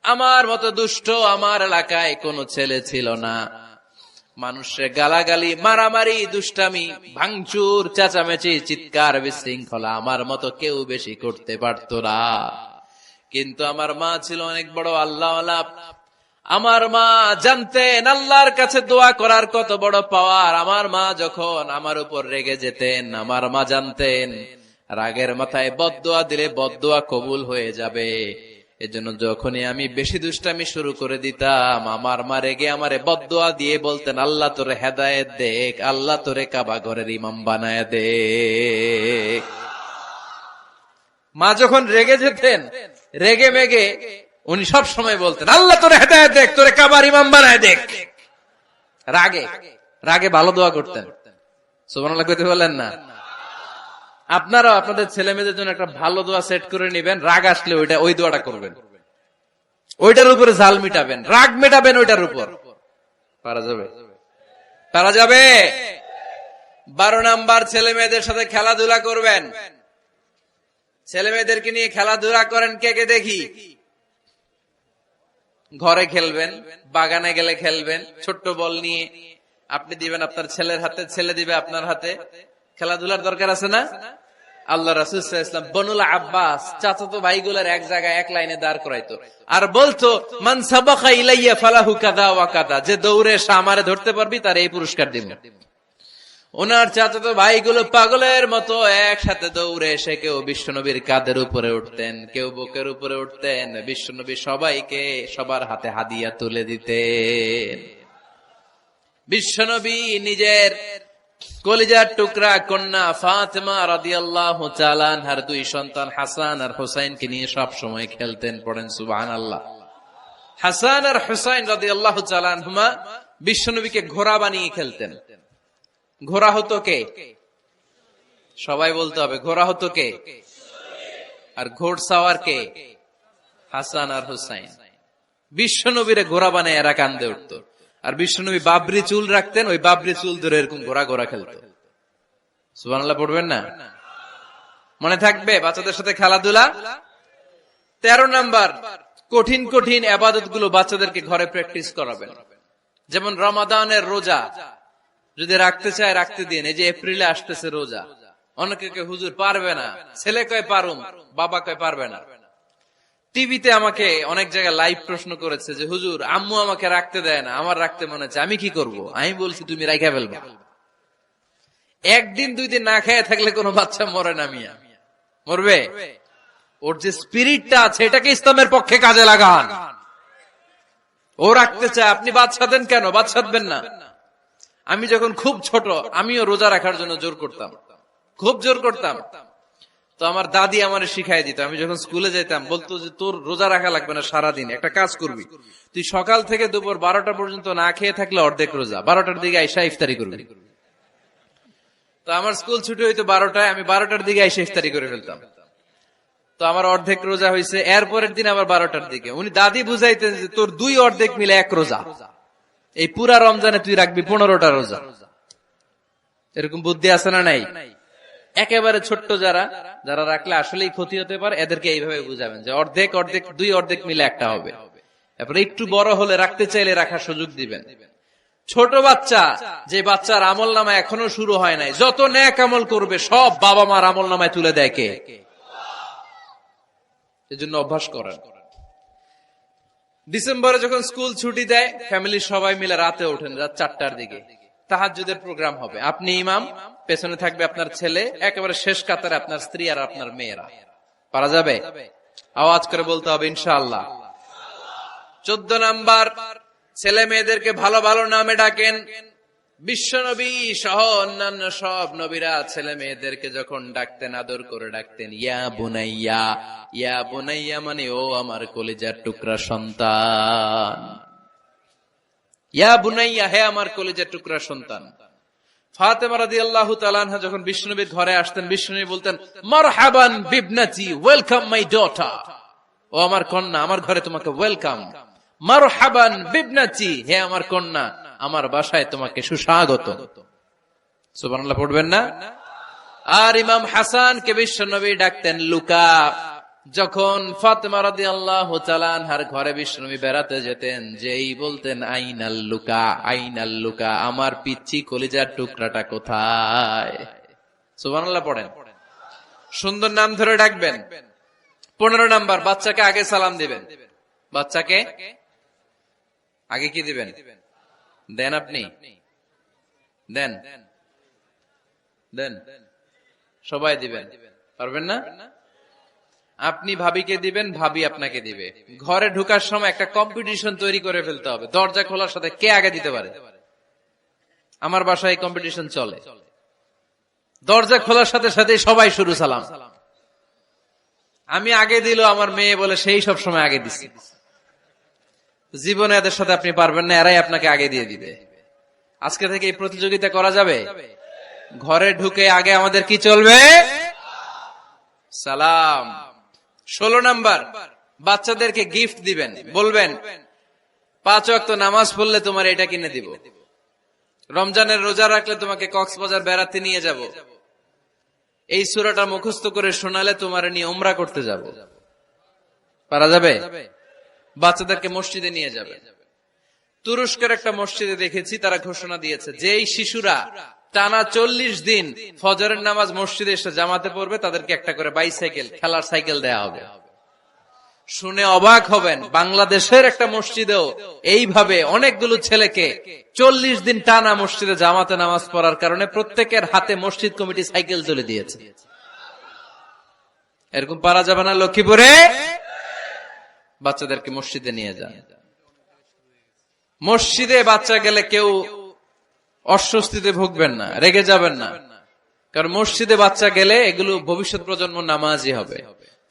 আমার মতো দুষ্ট আমার এলাকায় কোনো ছেলে ছিল না। মানুষের গালাগালি, মারামারি, দুষ্টামি, ভাঙচুর, চেঁচামেচি, চিৎকার, বিশৃঙ্খলা আমার মতো কেউ বেশি করতে পারতো না। কিন্তু আমার মা ছিল অনেক বড় আল্লাহওয়ালা। আমার মা জানতেন আল্লাহর কাছে দোয়া করার কত বড় পাওয়ার। আমার মা যখন আমার উপর রেগে যেতেন, আমার মা জানতেন রাগের মাথায় বদদোয়া দিলে বদদোয়া কবুল হয়ে যাবে। এজন্য যখনই আমি বেশি দুষ্টামি শুরু করে দিতাম, আমার মা রেগে আমারে বদদোয়া দিয়ে বলতেন, আল্লাহ তোরে হেদায়েত দেখ, আল্লাহ তোরে কাবা ঘরের ইমাম বানায় দে। মা যখন রেগে যেতেন, রেগে মেগে উনি সব সময় বলতেন, আল্লাহ তোরে হেদায়েত দেখ, তোরে কাবার ইমাম বানায় দেখ। রাগে রাগে ভালো দোয়া করতেন। সুবহানাল্লাহ কইতে বলেন না? আপনারাও আপনাদের ছেলে মেয়েদের জন্য একটা ভালো দোয়া সেট করে নেবেন। রাগ আসলে ওই দোয়াটা করবেন, ওইটার উপরে জাল মিটাবেন, রাগ মেটাবেন ওইটার উপর। পারা যাবে? পারা যাবে? 12 নাম্বার, ছেলে মেয়েদের সাথে খেলাধুলা করবেন। ছেলে মেয়েদেরকে নিয়ে খেলাধুলা করেন কে কে দেখি। ঘরে খেলবেন, বাগানে গেলে খেলবেন, ছোট্ট বল নিয়ে আপনি দিবেন আপনার ছেলের হাতে, ছেলে দিবে আপনার হাতে। খেলাধুলার দরকার আছে না? আল্লাহ রাসূল সাল্লাল্লাহু আলাইহি ওয়াসাল্লাম বনুল আব্বাস চাচাতো ভাইগুলোর এক জায়গায় এক লাইনে দাঁড় করাইতো আর বলতো, মান সাবাকা ইলাইয়া ফালাহু কাযা ওয়া কাযা, যে দৌড়ে এসে আমারে ধরতে পারবি তার এই পুরস্কার দিব। ওনার চাচাতো ভাইগুলো পাগলের মতো একসাথে দৌড়ে এসে কেউ বিশ্বনবীর কাঁধের উপরে উঠতেন, কেউ বুকের উপরে উঠতেন। বিশ্বনবী সবাইকে সবার হাতে হাদিয়া তুলে দিতেন। বিশ্বনবী নিজের কলিজার টুকরা কন্যা ফাতেমা রাদিয়াল্লাহু তাআলা আনহার দুই সন্তান হাসান আর হুসাইনকে নিয়ে সব সময় খেলতেন। পড়েন সুবহানাল্লাহ। হাসান আর হুসাইন রাদিয়াল্লাহু তাআলা আনহুমা বিশ্বনবীকে ঘোড়া বানিয়ে খেলতেন। ঘোড়া হতো কে? সবাই বলতে হবে, ঘোড়া হতো কে? আর ঘোড়সাওয়ার কে? হাসান আর হুসাইন। বিশ্বনবীরে ঘোড়া বানায় এরা কান্দে উঠতো। আর বিশ্বনবী বাবরি চুল রাখতেন, ওই বাবরি চুল ধরে এরকম ঘোড়া ঘোড়া খেলতো। সুবহানাল্লাহ পড়বেন না? মনে থাকবে বাচ্চাদের সাথে খেলাধুলা। 13 নাম্বার, কঠিন কঠিন ইবাদত গুলো বাচ্চাদেরকে ঘরে প্র্যাকটিস করাবেন। যেমন রমাদানের রোজা যদি রাখতে চায় রাখতে দিন। এই যে এপ্রিলে আসতেছে রোজা, অনেকে হুজুর পারবে না, ছেলে কয় পারুম, বাবা কয় পারবে না। টিভিতে আমাকে অনেক জায়গায় লাইভ প্রশ্ন করেছে যে হুজুর আম্মু আমাকে রাখতে দেয় না, আমার রাখতে মনে হচ্ছে, আমি কি করব? আমি বলছি তুমি রাইখা ফেলবা। একদিন 2 দিন না খেয়ে থাকলে কোনো বাচ্চা মরে না মিয়া, মরবে? ওর যে স্পিরিটটা আছে এটাকে ইসলামের পক্ষে কাজে লাগান। ও রাখতে চায়, আপনি বাচ্চা দেন কেন? বাচ্চা দেবেন না। আমি যখন খুব ছোট আমিও রোজা রাখার জন্য জোর করতাম, খুব জোর করতাম। তো আমার দাদি আমার শিখাই দিত। আমি যখন স্কুলে যেতাম বলতো যে তোর রোজা রাখা লাগবে না, সারাদিন একটা কাজ করবি, তুই সকাল থেকে দুপুর 12টা পর্যন্ত না খেয়ে থাকলে অর্ধেক রোজা, 12টার দিকে আইসা ইফতারি করবি। তো আমার স্কুল ছুটি হইতো 12টায়, আমি 12টার দিকে আইসা ইফতারি করে ফেলতাম। তো আমার অর্ধেক রোজা হয়েছে। এরপরের দিন আবার 12টার দিকে উনি দাদি বুঝাইতেন যে তোর 2 অর্ধেক মিলে 1 রোজা, এই পুরা রমজানে তুই রাখবি 15টা রোজা। এরকম বুদ্ধি আছে না নাই? একেবারে ছোট্ট যারা যারা রাখলে আসলেই ক্ষতি হতে পারে, এদেরকে এইভাবে বুঝাবেন যে অর্ধেক অর্ধেক 2 অর্ধেক মিলে একটা হবে। তারপরে একটু বড় হলে রাখতে চাইলে রাখার সুযোগ দিবেন। ছোট বাচ্চা, যে বাচ্চার আমল নামা এখনো শুরু হয় নাই, যত নেক আমল করবে সব বাবা মার আমল নামায় তুলে দেয় কে? এজন্য অভ্যাস করেন। ডিসেম্বরে যখন স্কুল ছুটি দেয় ফ্যামিলির সবাই মিলে রাতে ওঠেন, রাত 4টার দিকে তাহাজ্জুদের প্রোগ্রাম হবে। আপনি ইমাম, পেছনে থাকবে আপনার ছেলে, একেবারে শেষ কাতারে আপনার স্ত্রী আর আপনার মেয়েরা। পারা যাবে? আওয়াজ করে বলতে হবে ইনশাআল্লাহ। 14 নাম্বার, ছেলে মেয়েদেরকে ভালো ভালো নামে ডাকেন। বিশ্বনবী সহ অন্যান্য সব নবীরা ছেলে মেয়েদেরকে যখন ডাকতেন আদর করে ডাকতেন ইয়া বুনাইয়া। ইয়া বুনাইয়া মানে ও আমার কলিজার টুকরা সন্তান। ইয়া বুনাইয়া, হে আমার কলিজার টুকরা সন্তান। ফাতেমা রাদিয়াল্লাহু তাআলা আনহা যখন বিশ্বনবীর ঘরে আসতেন, বিশ্বনবী বলতেন মারহাবান বিবনাতি, ওয়েলকাম মাই ডটার। ও আমার কন্যা, আমার ঘরে তোমাকে ওয়েলকাম। মারহাবান বিবনাতি, হে আমার কন্যা, আমার বাসায় তোমাকে সুস্বাগত। সুবহানাল্লাহ পড়বেন না? আর ইমাম হাসানকে বিশ্বনবী ডাকতেন লুকা। যখন ফাতেমা রাদিয়াল্লাহু তাআলা আনহার ঘরে বিশ্বনবী বেড়াতে যেতেন, যেই বলতেন আইনাল লুকা, আইনাল লুকা, আমার পিচ্চি কলিজার টুকরাটা কোথায়? সুবহানাল্লাহ পড়েন। সুন্দর নাম ধরে ডাকবেন। 15 নাম্বার, বাচ্চাকে আগে সালাম দিবেন। বাচ্চাকে আগে কি দিবেন? দেন আপনি? দেন দেন সবাই দিবেন? পারবেন না? আপনি ভাবিকে দিবেন, ভাবি আপনাকে দিবে। ঘরে ঢোকার সময় একটা কম্পিটিশন তৈরি করে ফেলতে হবে, দরজা খোলার সাথে কে আগে দিতে পারে। আমার বাসায় কম্পিটিশন চলে, দরজা খোলার সাথে সাথে সবাই শুরু সালাম। আমি আগে দিল আমার মেয়ে বলে সেই সব সময় আগে দিছি। জীবনে এদের সাথে আপনি পারবেন না, এরাই আপনাকে আগে দিয়ে দিবে। আজকে থেকে এই প্রতিযোগিতা করা যাবে। ঘরে ঢুকে আগে আমাদের কি চলবে? সালাম। 16 নাম্বার, বাচ্চাদেরকে গিফট দিবেন। বলবেন 5 ওয়াক্ত নামাজ পড়লে তোমার এটা কিনে দিব, রমজানের রোজা রাখলে তোমাকে কক্সবাজার বেড়াতে নিয়ে যাব, এই সূরাটা মুখস্থ করে শোনালে তোমার নিয়ে উমরা করতে যাব। পারা যাবে? বাচ্চাদেরকে মসজিদে নিয়ে যাবে। তুরস্কের একটা মসজিদে দেখেছি তারা ঘোষণা দিয়েছে যে এই শিশুরা টানা 40 দিন ফজরের নামাজ মসজিদে এসে জামাতে পড়বে, তাদেরকে একটা করে বাইসাইকেল, খেলার সাইকেল দেয়া হবে। শুনে অবাক হবেন, বাংলাদেশের একটা মসজিদেও এইভাবে অনেকগুলো ছেলেকে 40 দিন টানা মসজিদে জামাতে নামাজ পড়ার কারণে প্রত্যেকের হাতে মসজিদ কমিটি সাইকেল তুলে দিয়েছে। এরকম পারা যাবে না? লক্ষ্মীপুরে বাচ্চাদেরকে মসজিদে নিয়ে যান। মসজিদে বাচ্চা গেলে কেউ অস্বস্তিতে ভুগবেন না, রেগে যাবেন না, কারণ মসজিদে বাচ্চা গেলে এগুলো ভবিষ্যৎ প্রজন্ম নামাজি হবে।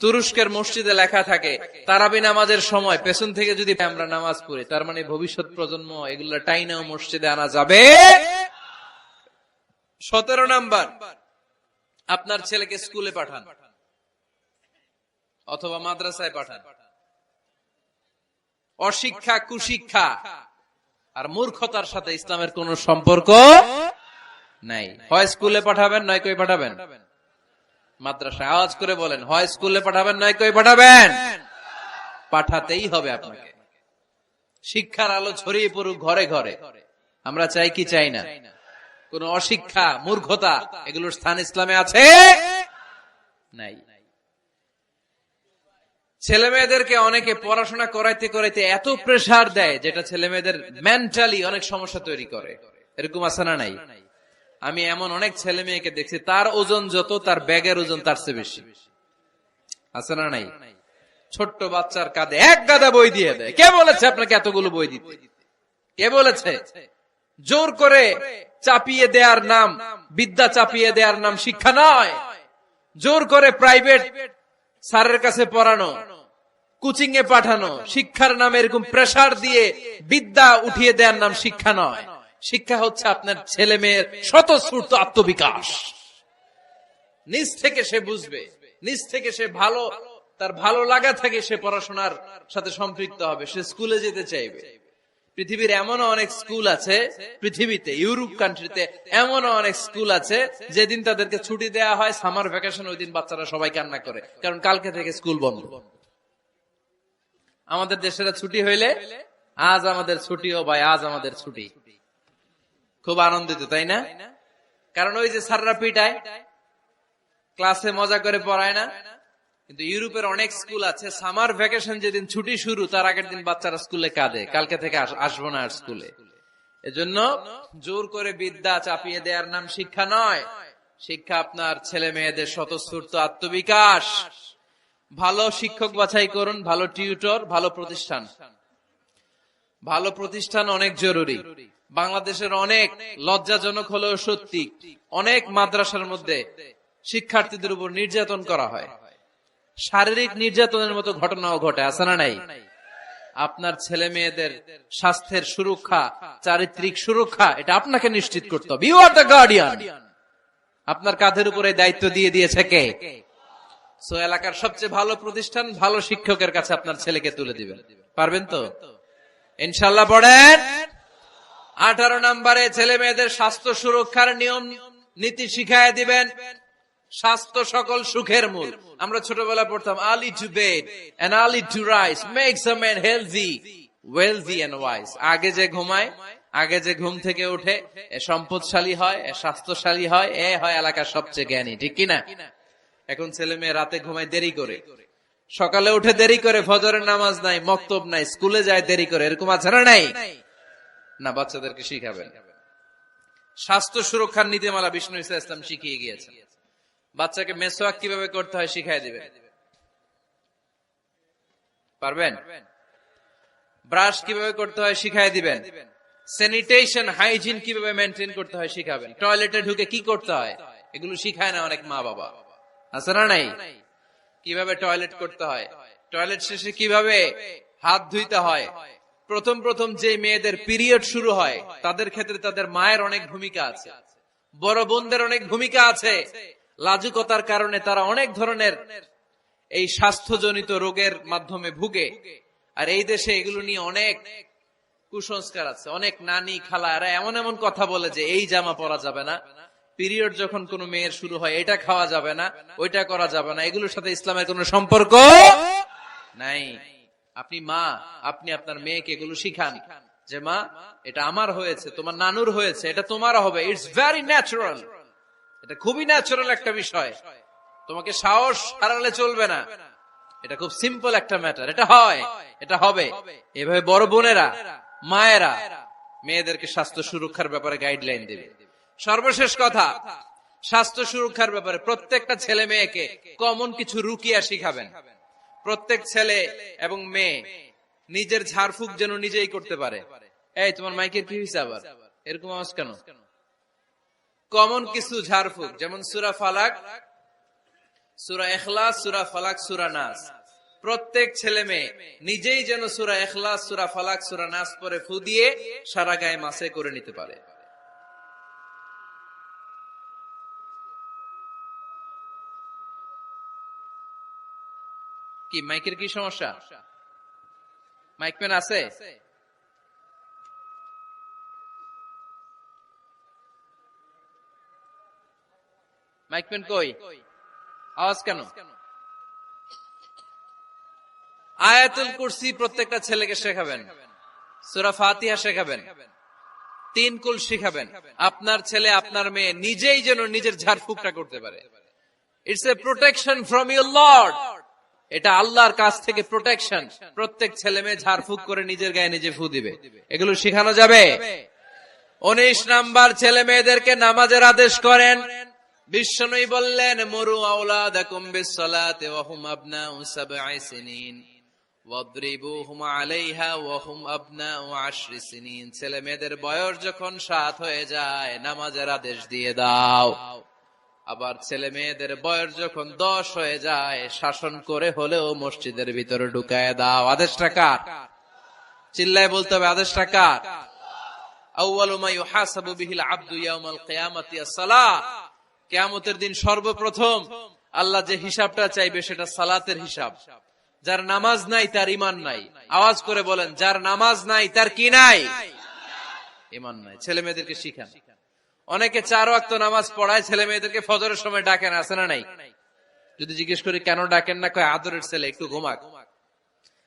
তুরস্কের মসজিদে লেখা থাকে তারাবি নামাজের সময় পেছন থেকে যদি আমরা নামাজ পড়ি, তার মানে ভবিষ্যৎ প্রজন্ম এগুলো টাইনাও মসজিদে আনা যাবে। 17 নাম্বার, আপনার ছেলেকে স্কুলে পাঠান অথবা মাদ্রাসায় পাঠান। অশিক্ষা, কুশিক্ষা আর মূর্খতার সাথে ইসলামের কোন সম্পর্ক নাই। হয় স্কুলে পাঠাবেন, নয় কই পাঠাবেন মাদ্রাসায়। আওয়াজ করে বলেন, হয় স্কুলে পাঠাবেন, নয় কই পাঠাবেন। পাঠাতেই হবে আপনাকে। শিক্ষার আলো ছড়িয়ে পড়ুক ঘরে ঘরে। আমরা চাই কি চাই না? কোন অশিক্ষা, মূর্খতা এগুলোর স্থান ইসলামে আছে নাই। ছেলে মেয়েদেরকে অনেকে পড়াশোনা করাইতে করাইতে এত প্রেসার দেয়, যেটা ছেলে মেয়েদের মেন্টালি অনেক সমস্যা তৈরি করে। এরকম আছে না নাই? আমি এমন অনেক ছেলে মেয়েকে দেখছি, তার ওজন যত, তার ব্যাগের ওজন তার চেয়ে বেশি। আছে না নাই? ছোট্ট বাচ্চার কাঁধে এক গাদা বই দিয়ে দেয়। কে বলেছে আপনাকে এতগুলো বই দিতে? কে বলেছে? জোর করে চাপিয়ে দেওয়ার নাম বিদ্যা, চাপিয়ে দেওয়ার নাম শিক্ষা নয়। জোর করে প্রাইভেট স্যারের কাছে পড়ানো, কোচিং এ পাঠানো, শিক্ষার নামে এরকম প্রেসার দিয়ে বিদ্যা উঠিয়ে দেওয়ার নাম শিক্ষা নয়। শিক্ষা হচ্ছে আপনার ছেলে মেয়ের স্বতঃস্ফূর্ত আত্মবিকাশ। নিজ থেকে সে বুঝবে, নিজ থেকে সে ভালো, তার ভালো লাগা থাকে, সে পড়াশোনার সাথে সম্পৃক্ত হবে, সে স্কুলে যেতে চাইবে। পৃথিবীর এমনও অনেক স্কুল আছে, পৃথিবীতে ইউরোপ কান্ট্রিতে এমনও অনেক স্কুল আছে, যেদিন তাদেরকে ছুটি দেওয়া হয় সামার ভ্যাকেশন, ওই দিন বাচ্চারা সবাই কান্না করে, কারণ কালকে থেকে স্কুল বন্ধ। আমাদের দেশের ছুটি হইলে আজ আমাদের ছুটি, ও ভাই আজ আমাদের ছুটি, খুব আনন্দিত, তাই না? কারণ ওই যে স্যাররা পিটায়, ক্লাসে মজা করে পড়ায় না। কিন্তু ইউরোপের অনেক স্কুল আছে, সামার ভ্যাকেশন যেদিন ছুটি শুরু, তার আগের দিন বাচ্চারা স্কুলে কাঁদে, কালকে থেকে আসবো না আর স্কুলে। এজন্য জোর করে বিদ্যা চাপিয়ে দেওয়ার নাম শিক্ষা নয়। শিক্ষা আপনার ছেলে মেয়েদের স্বতঃস্ফূর্ত আত্মবিকাশ। ভালো শিক্ষক বাছাই করুন, ভালো টিউটর, ভালো প্রতিষ্ঠান। ভালো প্রতিষ্ঠান অনেক জরুরি। বাংলাদেশের অনেক লজ্জাজনক হলেও সত্যি, অনেক মাদ্রাসার মধ্যে শিক্ষার্থীদের উপর নির্যাতন করা হয়, শারীরিক নির্যাতনের মতো ঘটনাও ঘটে। আছে না নাই? আপনার ছেলে মেয়েদের স্বাস্থ্যের সুরক্ষা, চারিত্রিক সুরক্ষা, এটা আপনাকে নিশ্চিত করতে হবে। You are the guardian. আপনার কাঁধের উপরে দায়িত্ব দিয়ে দিয়েছে কে? সো এলাকার সবচেয়ে ভালো প্রতিষ্ঠান, ভালো শিক্ষকের কাছে আপনার ছেলেকে তুলে দিবেন। পারবেন তো ইনশাআল্লাহ? পড়েন। 18 নম্বরে ছেলে মেয়েদের স্বাস্থ্য সুরক্ষার নিয়ম নীতি শিখায় দিবেন। স্বাস্থ্য সকল সুখের মূল। আমরা ছোটবেলা পড়তাম, early to bed and early to rise makes a man healthy, wealthy and wise. আগে যে ঘুমায়, আগে যে ঘুম থেকে উঠে, এ সম্পদশালী হয়, এ স্বাস্থ্যশালী হয়, এ হয় এলাকার সবচেয়ে জ্ঞানী। ঠিক কিনা? এখন ছেলে মেয়ে রাতে ঘুমায় দেরি করে, সকালে উঠে দেরি করে, ফজরের নামাজ নাই, মক্তব নাই, স্কুলে যায় দেরি করে। এরকম আছে না নাই? না, বাচ্চাদেরকে শিখাবেন। স্বাস্থ্য সুরক্ষার নীতিমালা বিষ্ণু ইসলাম শিখিয়ে গিয়েছেন। বাচ্চাকে মেসওয়াক কিভাবে করতে হয় শিখাই দিবেন। পারবেন? ব্রাশ কিভাবে করতে হয় শিখাই দিবেন। স্যানিটেশন, হাইজিন কিভাবে মেনটেন করতে হয় শিখাবেন। টয়লেটে ঢুকে কি করতে হয় এগুলো শিখায় না অনেক মা বাবা। আছে না নাই? কিভাবে টয়লেট করতে হয়, টয়লেট শেষে কিভাবে হাত ধুইতে হয়। প্রথম প্রথম যে মেয়েদের পিরিয়ড শুরু হয়, তাদের ক্ষেত্রে তাদের মায়ের অনেক ভূমিকা আছে, বড় বোনদের অনেক ভূমিকা আছে। লাজুকতার কারণে তারা অনেক ধরনের এই স্বাস্থ্যজনিত রোগের মাধ্যমে ভুগে। আর এই দেশে এগুলো নিয়ে অনেক কুসংস্কার আছে। অনেক নানি খালা এরা এমন এমন কথা বলে যে এই জামা পরা যাবে না, পিরিয়ড যখন কোনো মেয়ের শুরু হয় এটা খাওয়া যাবে না, ওইটা করা যাবে না। এগুলোর সাথে ইসলামের কোনো সম্পর্ক নাই। আপনি মা, আপনি আপনার মেয়েকে এগুলো শিখান যে মা, এটা আমার হয়েছে, তোমার নানুর হয়েছে, এটা তোমার হবে। It's very natural. এটা খুবই ন্যাচারাল একটা বিষয়। তোমাকে সাহস হারালে চলবে না। এটা খুব সিম্পল একটা ম্যাটার, এটা হয়, এটা হবে। এভাবে বড় বোনেরা, মায়েরা মেয়েদেরকে স্বাস্থ্য সুরক্ষার ব্যাপারে গাইডলাইন দেবে। সর্বশেষ কথা, স্বাস্থ্য সুরক্ষার ব্যাপারে প্রত্যেকটা ছেলে মেয়েকে কমন কিছু রুকিয়া শিখাবেন। প্রত্যেক ছেলে এবং মেয়ে নিজের ঝাড়ফুঁক যেন নিজেই করতে পারে। এই তোমার মাইকের কি হয়েছে আবার, এরকম আওয়াজ কেন? কমন কিছু ঝাড়ফুঁক, যেমন সূরা ফালাক, সূরা ইখলাস, সূরা ফালাক, সূরা নাস। প্রত্যেক ছেলে মেয়ে নিজেই যেন সূরা ইখলাস, সূরা ফালাক, সূরা নাস পরে ফু দিয়ে সারা গায়ে মাসে করে নিতে পারে। কি মাইকের কি সমস্যা? মাইক পেন আছে? মাইক পেন কই? আওয়াজ কেন? আয়াতুল কুরসি প্রত্যেকটা ছেলেকে শেখাবেন, সূরা ফাতিহা শেখাবেন, 3 কুল শেখাবেন। আপনার ছেলে আপনার মেয়ে নিজেই যেন নিজের ঝাড়ফুঁকটা করতে পারে। It's a protection from your Lord. এটা আল্লাহর কাছ থেকে প্রোটেকশন। প্রত্যেক ছেলে মেয়ে ঝাড়ফুঁক করে নিজের গায়ে নিজে ফু দিবে, এগুলো শেখানো যাবে। 19 নাম্বার, ছেলে মেয়েদেরকে নামাজের আদেশ করেন। বিশ্বনবী বললেন, মুরু আওলাদাকুম বিসসালাতি ওয়া হুম আবনাউ সাবঈ সিনিন ওয়াদরিবুহুম আলাইহা ওয়া হুম আবনাউ 10 সিনিন। ছেলে মেয়েদের বয়স যখন 7 হয়ে যায় নামাজের আদেশ দিয়ে দাও। আবার ছেলে মেয়েদের বয়স যখন 10 হয়ে যায় শাসন করে হলেও মসজিদের ভিতরে ঢুকায় দাও। আদেশটা কার? চিল্লায় বলতে হবে, আদেশটা কার? আউয়ালু মা ইউহাসাবু বিহিল আবদু ইয়াউমাল কিয়ামাতি আস-সালাহ। কিয়ামতের দিন সর্বপ্রথম আল্লাহ যে হিসাবটা চাইবে সেটা সালাতের হিসাব। যার নামাজ নাই তার ঈমান নাই। আওয়াজ করে বলেন, যার নামাজ নাই তার কি নাই? ঈমান নাই। ছেলে মেয়েদেরকে শিখান। অনেকে 4 ওয়াক্ত নামাজ পড়ায়, ছেলে মেয়েদেরকে ফজরের সময় ডাকেন, আছে না নাই? যদি জিজ্ঞেস করি কেন ডাকেন না, কয় আদরের ছেলে, একটু ঘুমাক।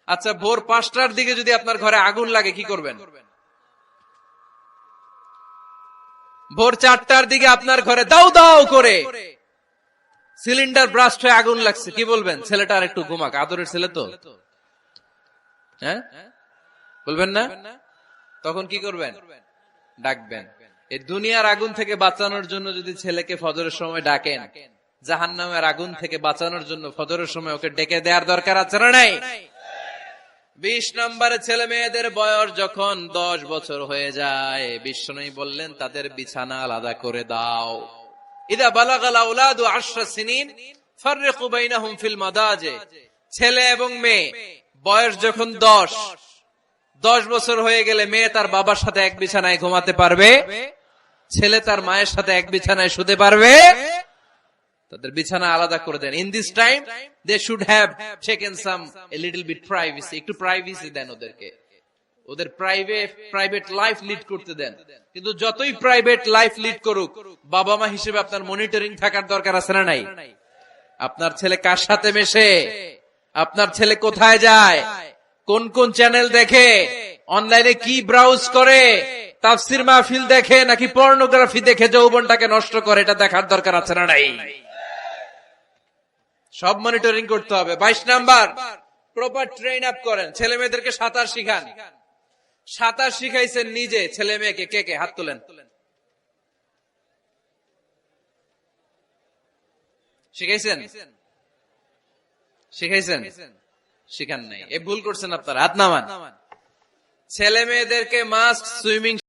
আচ্ছা, ভোর 5টার দিকে যদি আপনার ঘরে আগুন লাগে কি করবেন? ভোর 4টার দিকে আপনার ঘরে দাউ দাউ করে সিলিন্ডার ব্রাস্ট হয়ে আগুন লাগছে, কি বলবেন? ছেলেটা আর একটু ঘুমাক, আদরের ছেলে তো। হ্যাঁ বলবেন না? তখন কি করবেন? ডাকবেন। এই দুনিয়ার আগুন থেকে বাঁচানোর জন্য যদি ছেলেকে ফজরের সময় ডাকেন, জাহান্নামের আগুন থেকে বাঁচানোর জন্য ফজরের সময় ওকে ডেকে দেওয়ার দরকার আছে না নাই? 20 নম্বরে, ছেলে মেয়েদের বয়স যখন 10 বছর হয়ে যায় বিশ্বনবী বললেন তাদের বিছানা আলাদা করে দাও। ইদা বালাগাল আওলাদু 10 সিনিন ফাররিকু বাইনাহুম ফিল মাদাজি। ছেলে এবং মেয়ে বয়স যখন 10 বছর হয়ে গেলে মেয়ে তার বাবার সাথে এক বিছানায় ঘুমাতে পারবে, ছেলে তার মায়ের সাথে এক বিছানায় শুতে পারবে। তাদের বিছানা আলাদা করে দেন। In this time they should have taken some a little bit privacy. একটু প্রাইভেসি দেন ওদেরকে, ওদের প্রাইভেট লাইফ লিড করতে দেন। কিন্তু যতই প্রাইভেট লাইফ লিড করুক, বাবা মা হিসেবে আপনার মনিটরিং থাকার দরকার আছে না নাই? আপনার ছেলে কার সাথে মেশে, আপনার ছেলে কোথায় যায়, কোন কোন চ্যানেল দেখে, অনলাইনে কি ব্রাউজ করে, তাফসির মাহফিল দেখে নাকি পর্নোগ্রাফি দেখে যৌবনটাকে নষ্ট করে, এটা দেখার দরকার আছে না নাই? সব মনিটরিং করতে হবে। 22 নাম্বার, প্রপার ট্রেন আপ করেন। ছেলে মেয়েদেরকে সাঁতার শিখান। সাঁতার শিখাইছেন নিজে ছেলে মেয়েকে? কে কে হাত তোলেন? শিখাইছেন? শিখাইছেন? শিখান নাই, এ ভুল করছেন আপনারা, হাত নামান। ছেলে মেয়েদেরকে মাস্ট সুইমিং